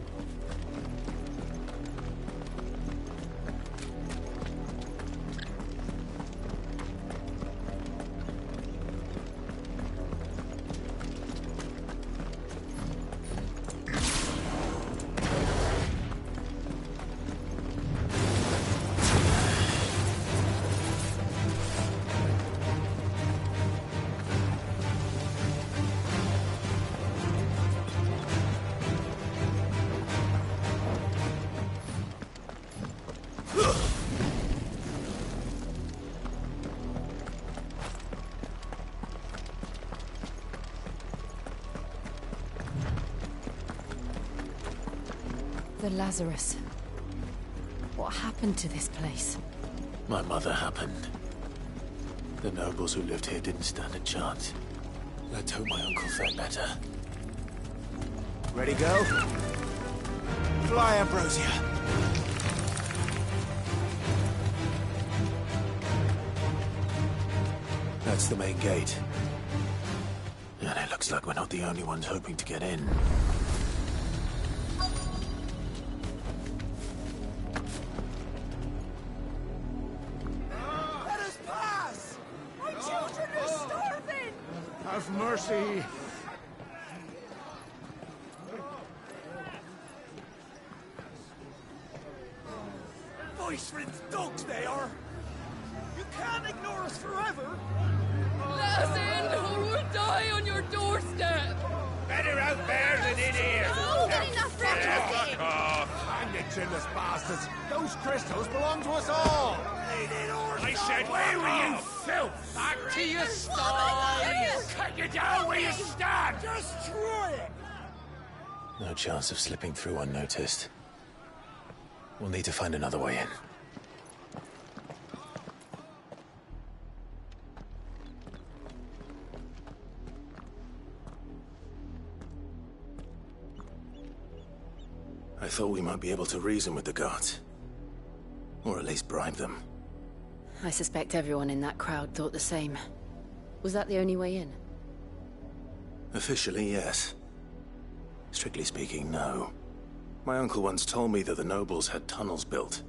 The Lazarus. What happened to this place? My mother happened. The nobles who lived here didn't stand a chance. Let's hope my uncle fared better. Ready, go? Fly, Ambrosia. That's the main gate. And it looks like we're not the only ones hoping to get in. Let us pass! My children are starving! Have mercy. Voice-rinsed dogs they are! You can't ignore us forever! Let us in, or we'll die on your doorstep! Better out there than in here! No, get enough for chinless bastards! Those crystals belong to us all! I said, where were you, filth? Back to your sties! Cut you down where you stand! Destroy it! No chance of slipping through unnoticed. We'll need to find another way in. I thought we might be able to reason with the guards. Or at least bribe them. I suspect everyone in that crowd thought the same. Was that the only way in? Officially, yes. Strictly speaking, no. My uncle once told me that the nobles had tunnels built,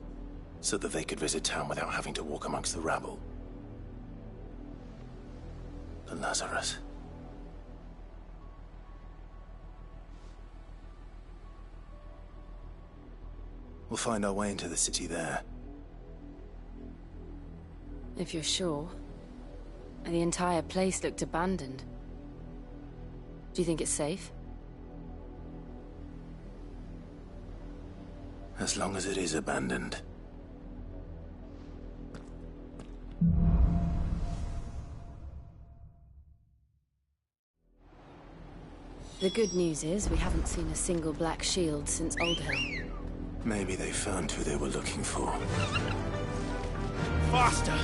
so that they could visit town without having to walk amongst the rabble. The Lazarus. We'll find our way into the city there. If you're sure. The entire place looked abandoned. Do you think it's safe? As long as it is abandoned. The good news is we haven't seen a single black shield since Old Hill. Maybe they found who they were looking for. Faster!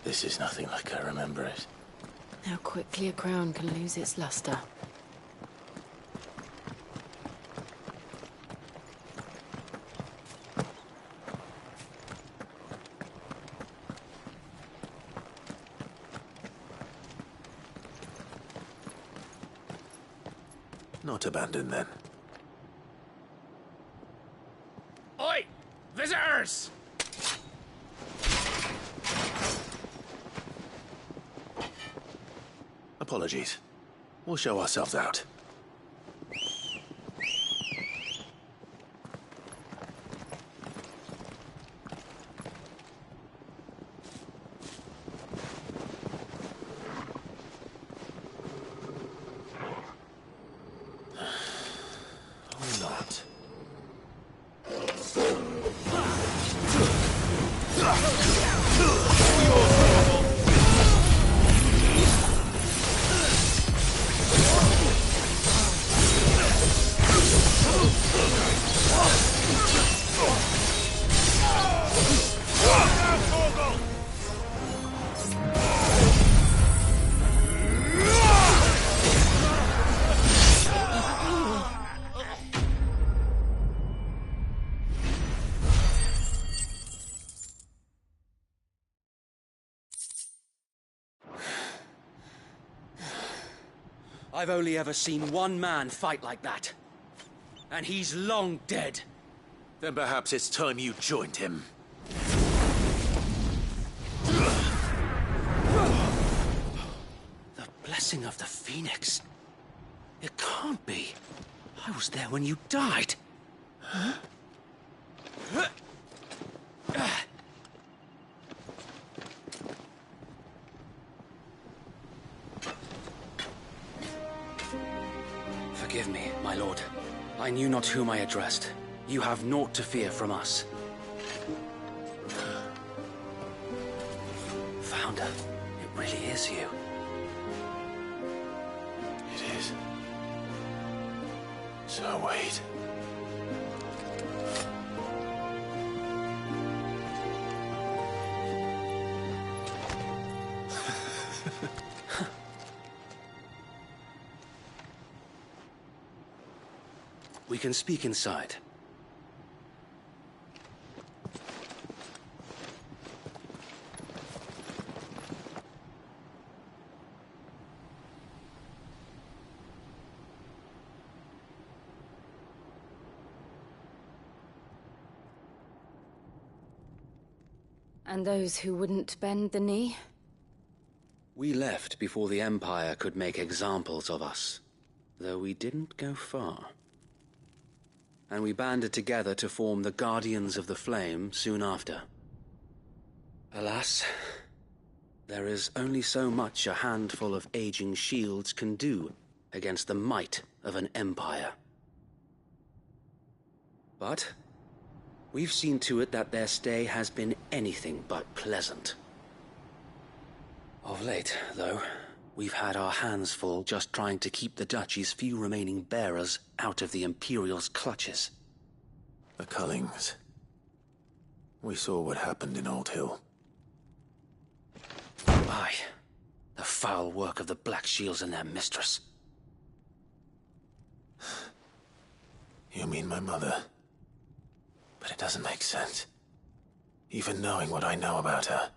This is nothing like I remember it. How quickly a crown can lose its luster. Not abandoned, then. Oi! Visitors! Apologies. We'll show ourselves out. Or not. I've only ever seen one man fight like that. And he's long dead. Then perhaps it's time you joined him. The blessing of the Phoenix. It can't be. I was there when you died. Huh? Forgive me, my lord. I knew not whom I addressed. You have naught to fear from us. Founder, it really is you. It is. So wait. We can speak inside. And those who wouldn't bend the knee? We left before the Empire could make examples of us, though we didn't go far. And we banded together to form the Guardians of the Flame soon after. Alas, there is only so much a handful of aging shields can do against the might of an empire. But we've seen to it that their stay has been anything but pleasant. Of late, though, we've had our hands full just trying to keep the Duchy's few remaining bearers out of the Imperial's clutches. The Cullings. We saw what happened in Old Hill. Aye. The foul work of the Black Shields and their mistress. You mean my mother? But it doesn't make sense. Even knowing what I know about her.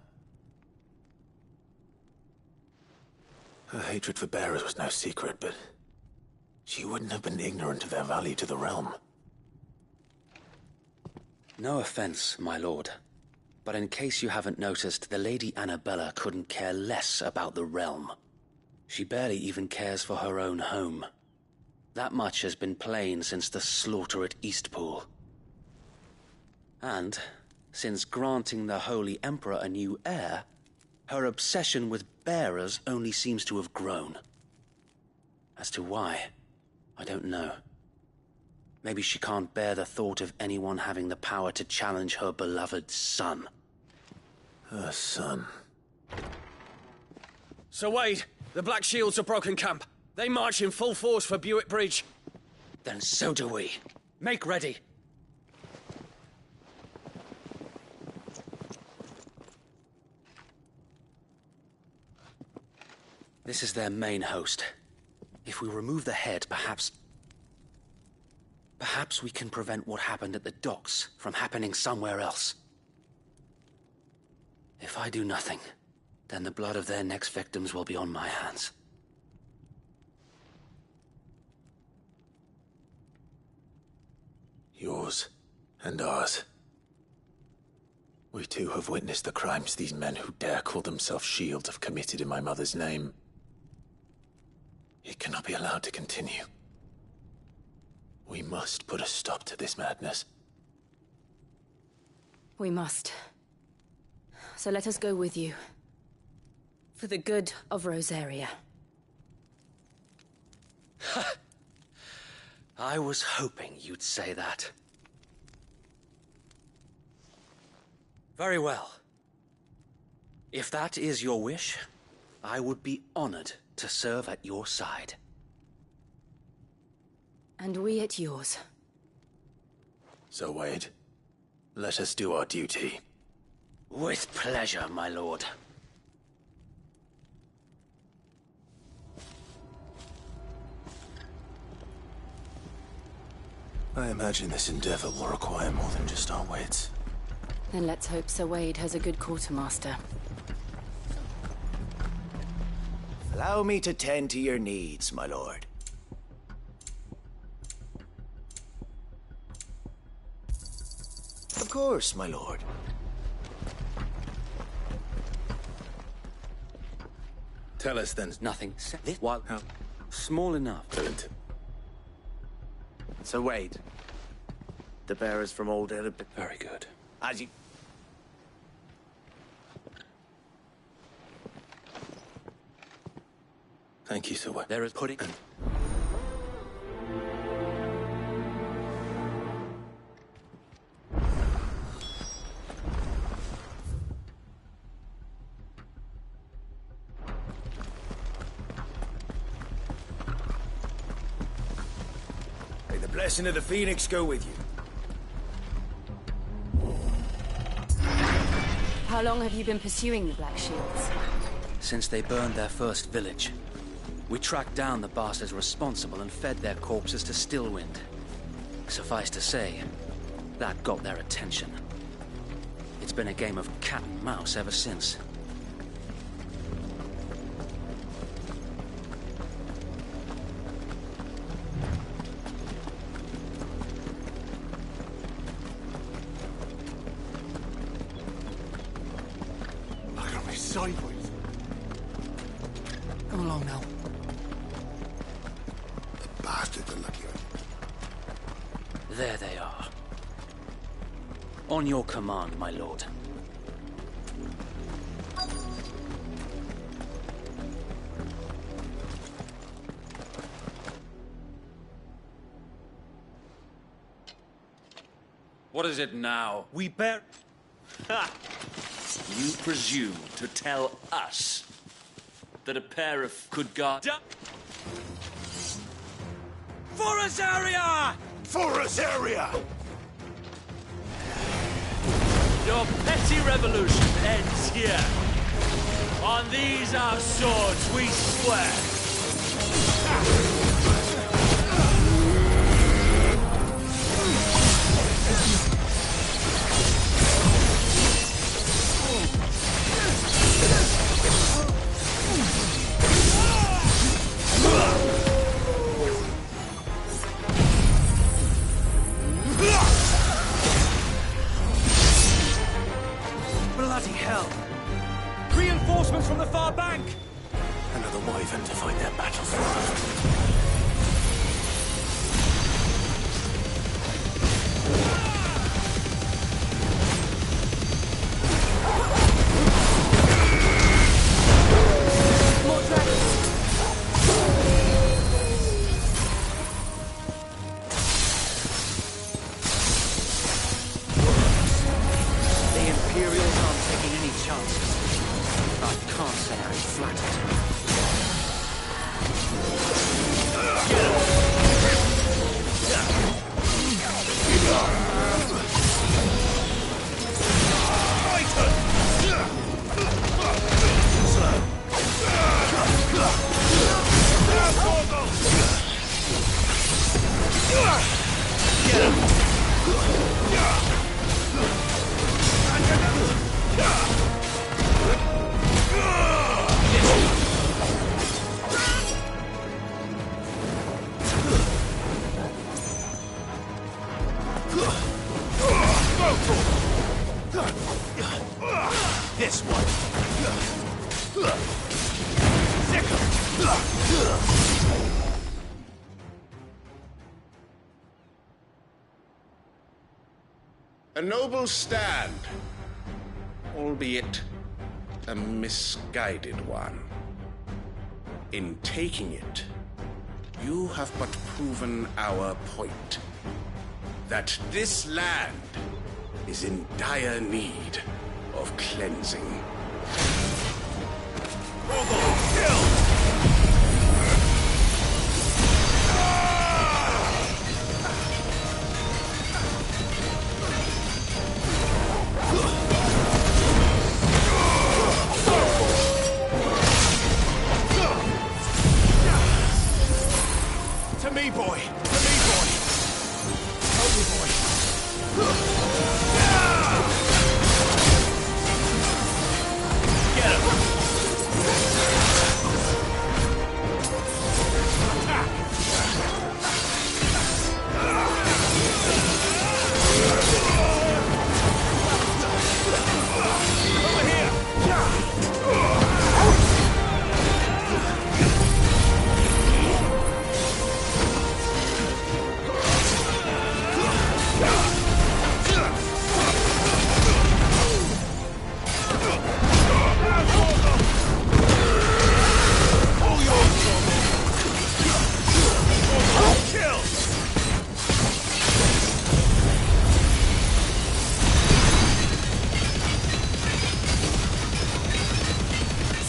Her hatred for bearers was no secret, but she wouldn't have been ignorant of their value to the realm. No offense, my lord, but in case you haven't noticed, the Lady Annabella couldn't care less about the realm. She barely even cares for her own home. That much has been plain since the slaughter at Eastpool. And, since granting the Holy Emperor a new heir, her obsession with bearers only seems to have grown. As to why, I don't know. Maybe she can't bear the thought of anyone having the power to challenge her beloved son. Her son. Sir Wade, the Black Shields have broken camp. They march in full force for Buick Bridge. Then so do we. Make ready. This is their main host. If we remove the head, perhaps we can prevent what happened at the docks from happening somewhere else. If I do nothing, then the blood of their next victims will be on my hands. Yours and ours. We too have witnessed the crimes these men who dare call themselves shields have committed in my mother's name. It cannot be allowed to continue. We must put a stop to this madness. We must. So let us go with you. For the good of Rosaria. I was hoping you'd say that. Very well. If that is your wish, I would be honored to serve at your side. And we at yours. So, Wade, let us do our duty. With pleasure, my lord. I imagine this endeavor will require more than just our wits. Then let's hope Sir Wade has a good quartermaster. Allow me to tend to your needs, my lord. Of course, my lord. Tell us then. Nothing. While small enough. So Wade, the bearers from Old Hill have been... Very good. As you... Thank you, Sir Wade. There is pudding. May the blessing of the Phoenix go with you. How long have you been pursuing the Black Shields? Since they burned their first village. We tracked down the bastards responsible and fed their corpses to Stillwind. Suffice to say, that got their attention. It's been a game of cat and mouse ever since. Oh no. The bastards are lucky. There they are. On your command, my lord. What is it now? We bear... Ha! You presume to tell us that a pair of good guard... For Azaria! For Azaria! Your petty revolution ends here. On these our swords we swear. Bloody hell! Reinforcements from the far bank! Another wyvern to fight their battles for. This one. A noble stand, albeit a misguided one. In taking it, you have but proven our point. That this land is in dire need of cleansing. To me, boy! To me, boy! Help me, boy! Get him! Over here!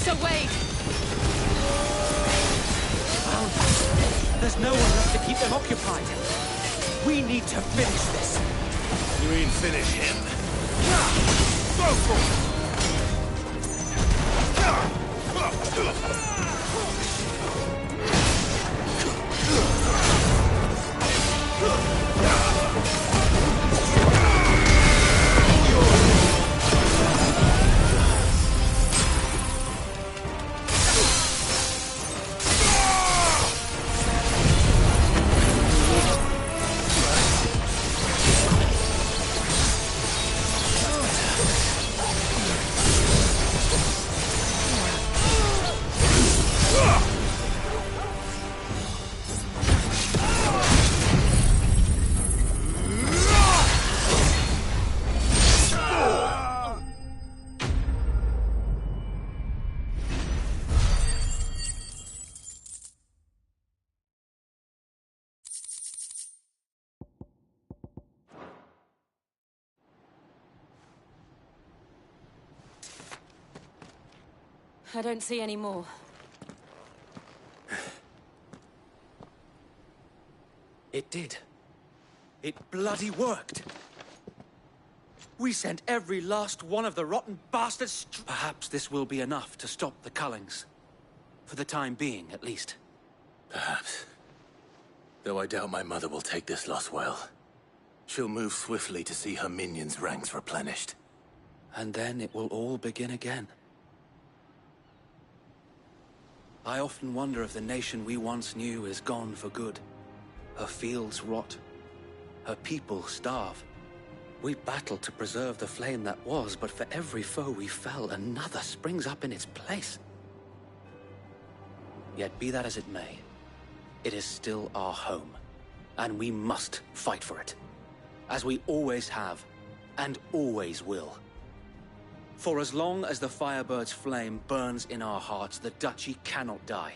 So wait! There's no one left to keep them occupied. We need to finish this. You mean finish him? Go for it! I don't see any more. It did. It bloody worked. We sent every last one of the rotten bastards. Perhaps this will be enough to stop the Cullings. For the time being, at least. Perhaps. Though I doubt my mother will take this loss well. She'll move swiftly to see her minions' ranks replenished. And then it will all begin again. I often wonder if the nation we once knew is gone for good. Her fields rot. Her people starve. We battled to preserve the flame that was, but for every foe we fell, another springs up in its place. Yet be that as it may, it is still our home, and we must fight for it, as we always have, and always will. For as long as the Firebird's flame burns in our hearts, the Duchy cannot die,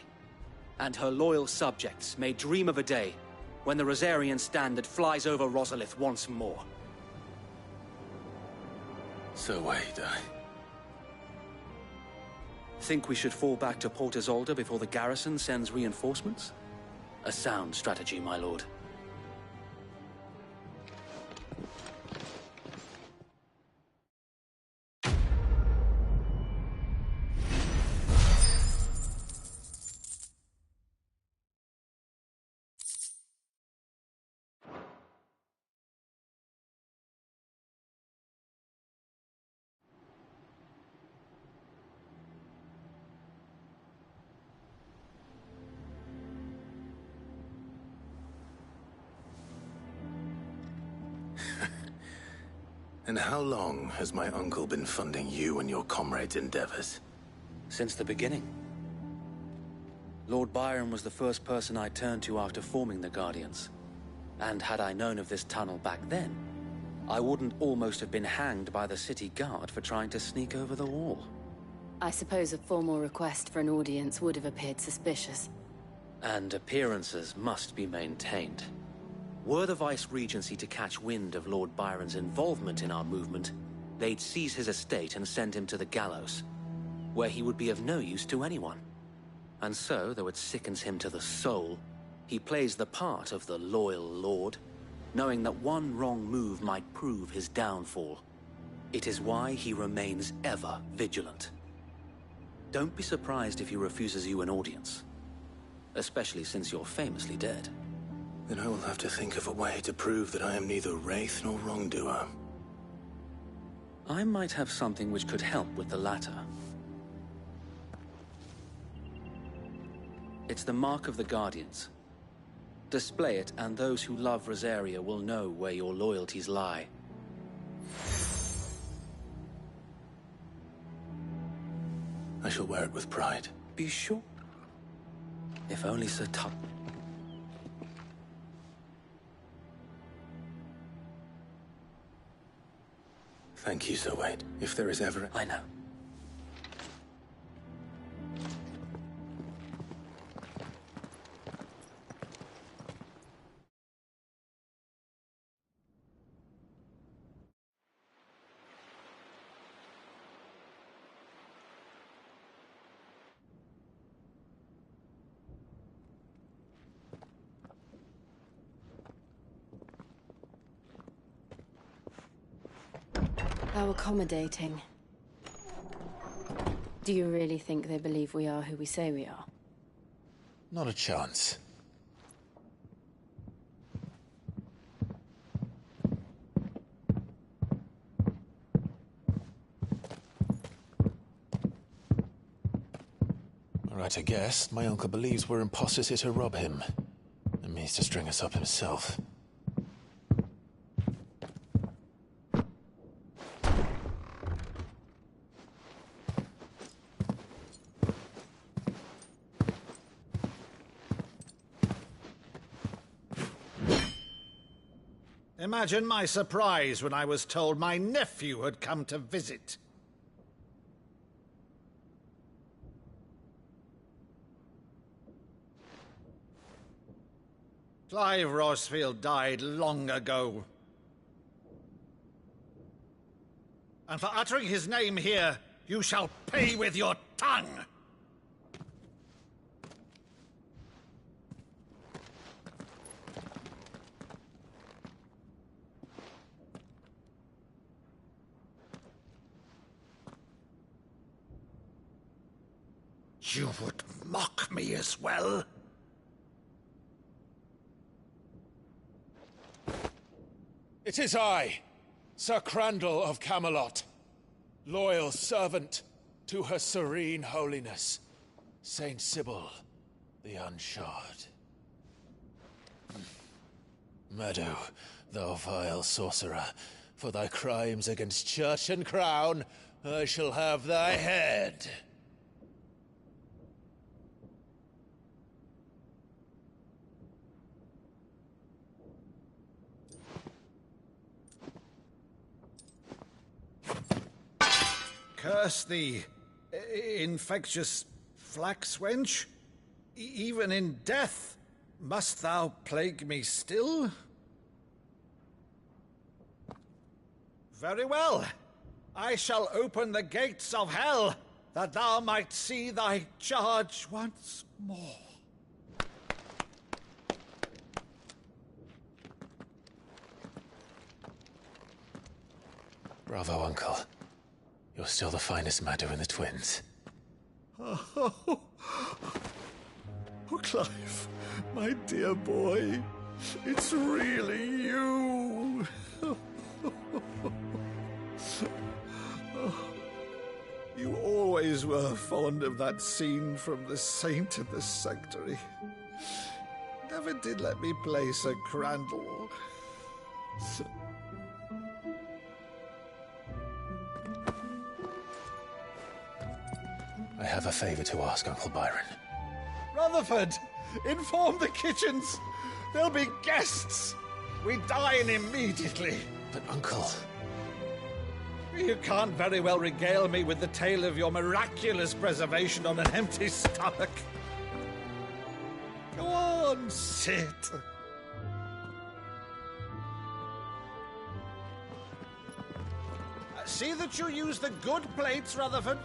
and her loyal subjects may dream of a day when the Rosarian standard flies over Rosalith once more. So wait, Think we should fall back to Port Isolde before the garrison sends reinforcements? A sound strategy, my lord. And how long has my uncle been funding you and your comrades' endeavors? Since the beginning. Lord Byron was the first person I turned to after forming the Guardians. And had I known of this tunnel back then, I wouldn't almost have been hanged by the city guard for trying to sneak over the wall. I suppose a formal request for an audience would have appeared suspicious. And appearances must be maintained. Were the Vice-Regency to catch wind of Lord Byron's involvement in our movement, they'd seize his estate and send him to the gallows, where he would be of no use to anyone. And so, though it sickens him to the soul, he plays the part of the loyal lord, knowing that one wrong move might prove his downfall. It is why he remains ever vigilant. Don't be surprised if he refuses you an audience, especially since you're famously dead. Then I will have to think of a way to prove that I am neither wraith nor wrongdoer. I might have something which could help with the latter. It's the mark of the Guardians. Display it, and those who love Rosaria will know where your loyalties lie. I shall wear it with pride. Be sure. If only Sir Tut... Thank you, Sir Wade. If there is ever... I know. How accommodating. Do you really think they believe we are who we say we are? Not a chance. Right, I guess. My uncle believes we're imposters here to rob him. And means to string us up himself. Imagine my surprise when I was told my nephew had come to visit. Clive Rosfield died long ago. And for uttering his name here, you shall pay with your tongue! You would mock me as well? It is I, Sir Crandall of Camelot, loyal servant to Her Serene Holiness, Saint Sybil the Unshod. Meadow, thou vile sorcerer, for thy crimes against church and crown, I shall have thy head. Curse thee, infectious flax wench. Even in death, must thou plague me still? Very well. I shall open the gates of hell, that thou might see thy charge once more. Bravo, Uncle. You're still the finest Meadow in the twins. Oh, Clive, my dear boy, it's really you. You always were fond of that scene from The Saint in the Sanctuary. Never did let me play Sir Crandall. I have a favor to ask, Uncle Byron. Rutherford, inform the kitchens. There'll be guests. We dine immediately. But, Uncle... You can't very well regale me with the tale of your miraculous preservation on an empty stomach. Go on, sit. See that you use the good plates, Rutherford.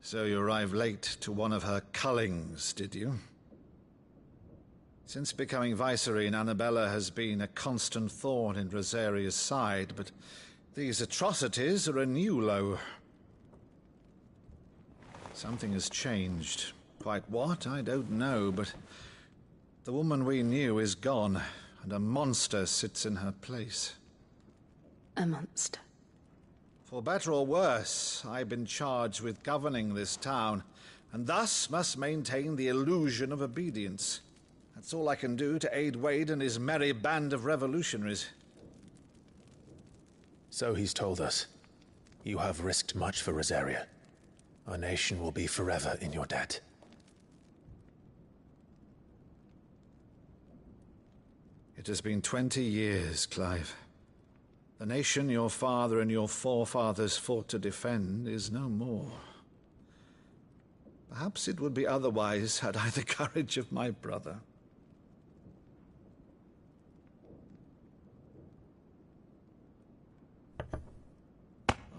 So you arrived late to one of her cullings, did you? Since becoming Vicereine, Annabella has been a constant thorn in Rosaria's side, but these atrocities are a new low. Something has changed. Quite what, I don't know, but the woman we knew is gone, and a monster sits in her place. A monster? For better or worse, I've been charged with governing this town, and thus must maintain the illusion of obedience. That's all I can do to aid Wade and his merry band of revolutionaries. So he's told us. You have risked much for Rosaria. Our nation will be forever in your debt. It has been 20 years, Clive. The nation your father and your forefathers fought to defend is no more. Perhaps it would be otherwise had I the courage of my brother.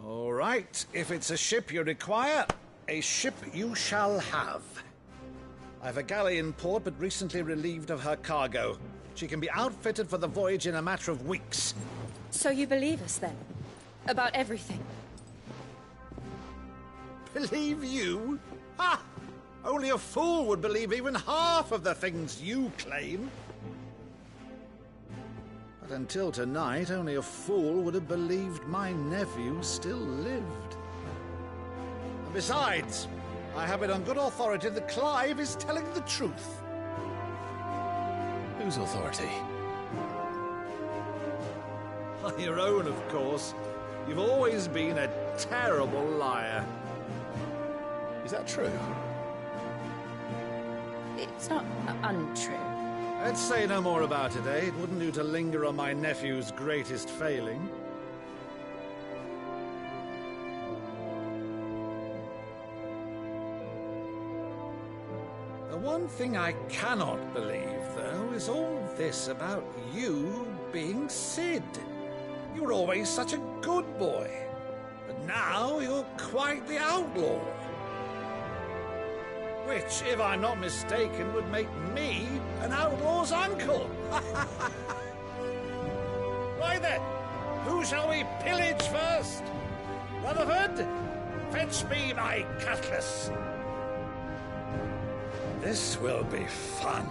All right, if it's a ship you require, a ship you shall have. I've a galley in port, but recently relieved of her cargo. She can be outfitted for the voyage in a matter of weeks. So you believe us, then? About everything? Believe you? Ha! Only a fool would believe even half of the things you claim. But until tonight, only a fool would have believed my nephew still lived. And besides, I have it on good authority that Clive is telling the truth. Whose authority? Your own, of course. You've always been a terrible liar. Is that true? It's not untrue. Let's say no more about it, eh? It wouldn't do to linger on my nephew's greatest failing. The one thing I cannot believe, though, is all this about you being Sid. You were always such a good boy. But now you're quite the outlaw. Which, if I'm not mistaken, would make me an outlaw's uncle. Right then, who shall we pillage first? Rutherford, fetch me my cutlass. This will be fun.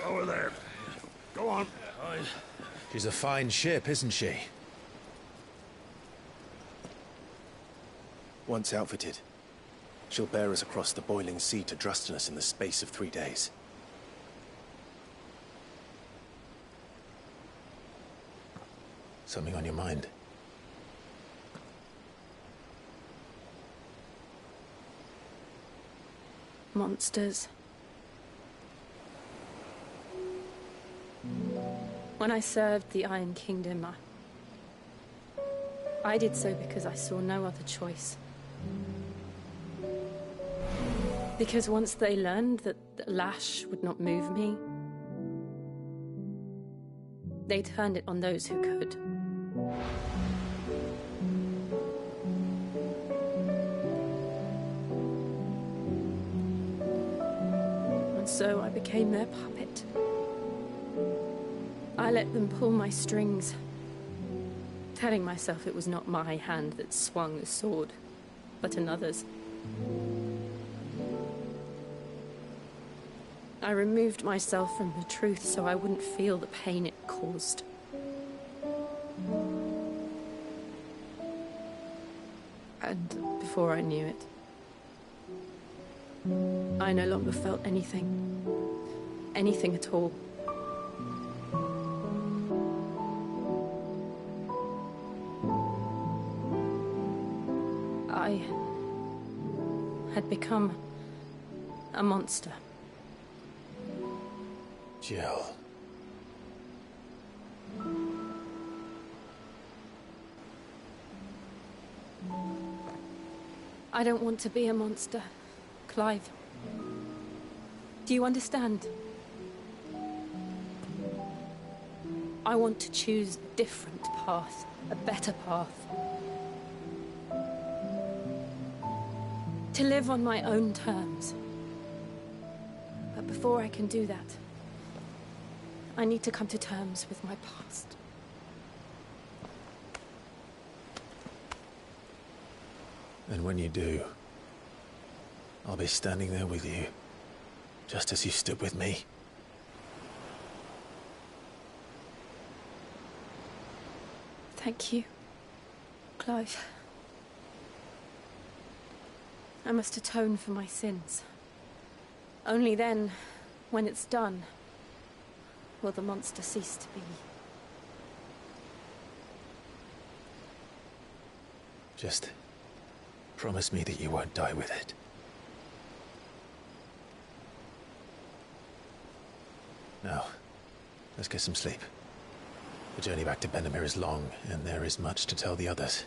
Over there. Go on. She's a fine ship, isn't she? Once outfitted, she'll bear us across the boiling sea to Drustinus in the space of 3 days. Something on your mind? Monsters. When I served the Iron Kingdom, I did so because I saw no other choice. Because once they learned that the lash would not move me, they turned it on those who could. And so I became their puppet. I let them pull my strings, telling myself it was not my hand that swung the sword, but another's. I removed myself from the truth so I wouldn't feel the pain it caused. And before I knew it, I no longer felt anything. Anything at all. I had become a monster. Jill. I don't want to be a monster, Clive. Do you understand? I want to choose a different path, a better path. To live on my own terms. But before I can do that, I need to come to terms with my past. And when you do, I'll be standing there with you, just as you stood with me. Thank you, Clive. I must atone for my sins. Only then, when it's done, will the monster cease to be. Just promise me that you won't die with it. Now, let's get some sleep. The journey back to Benamir is long, and there is much to tell the others.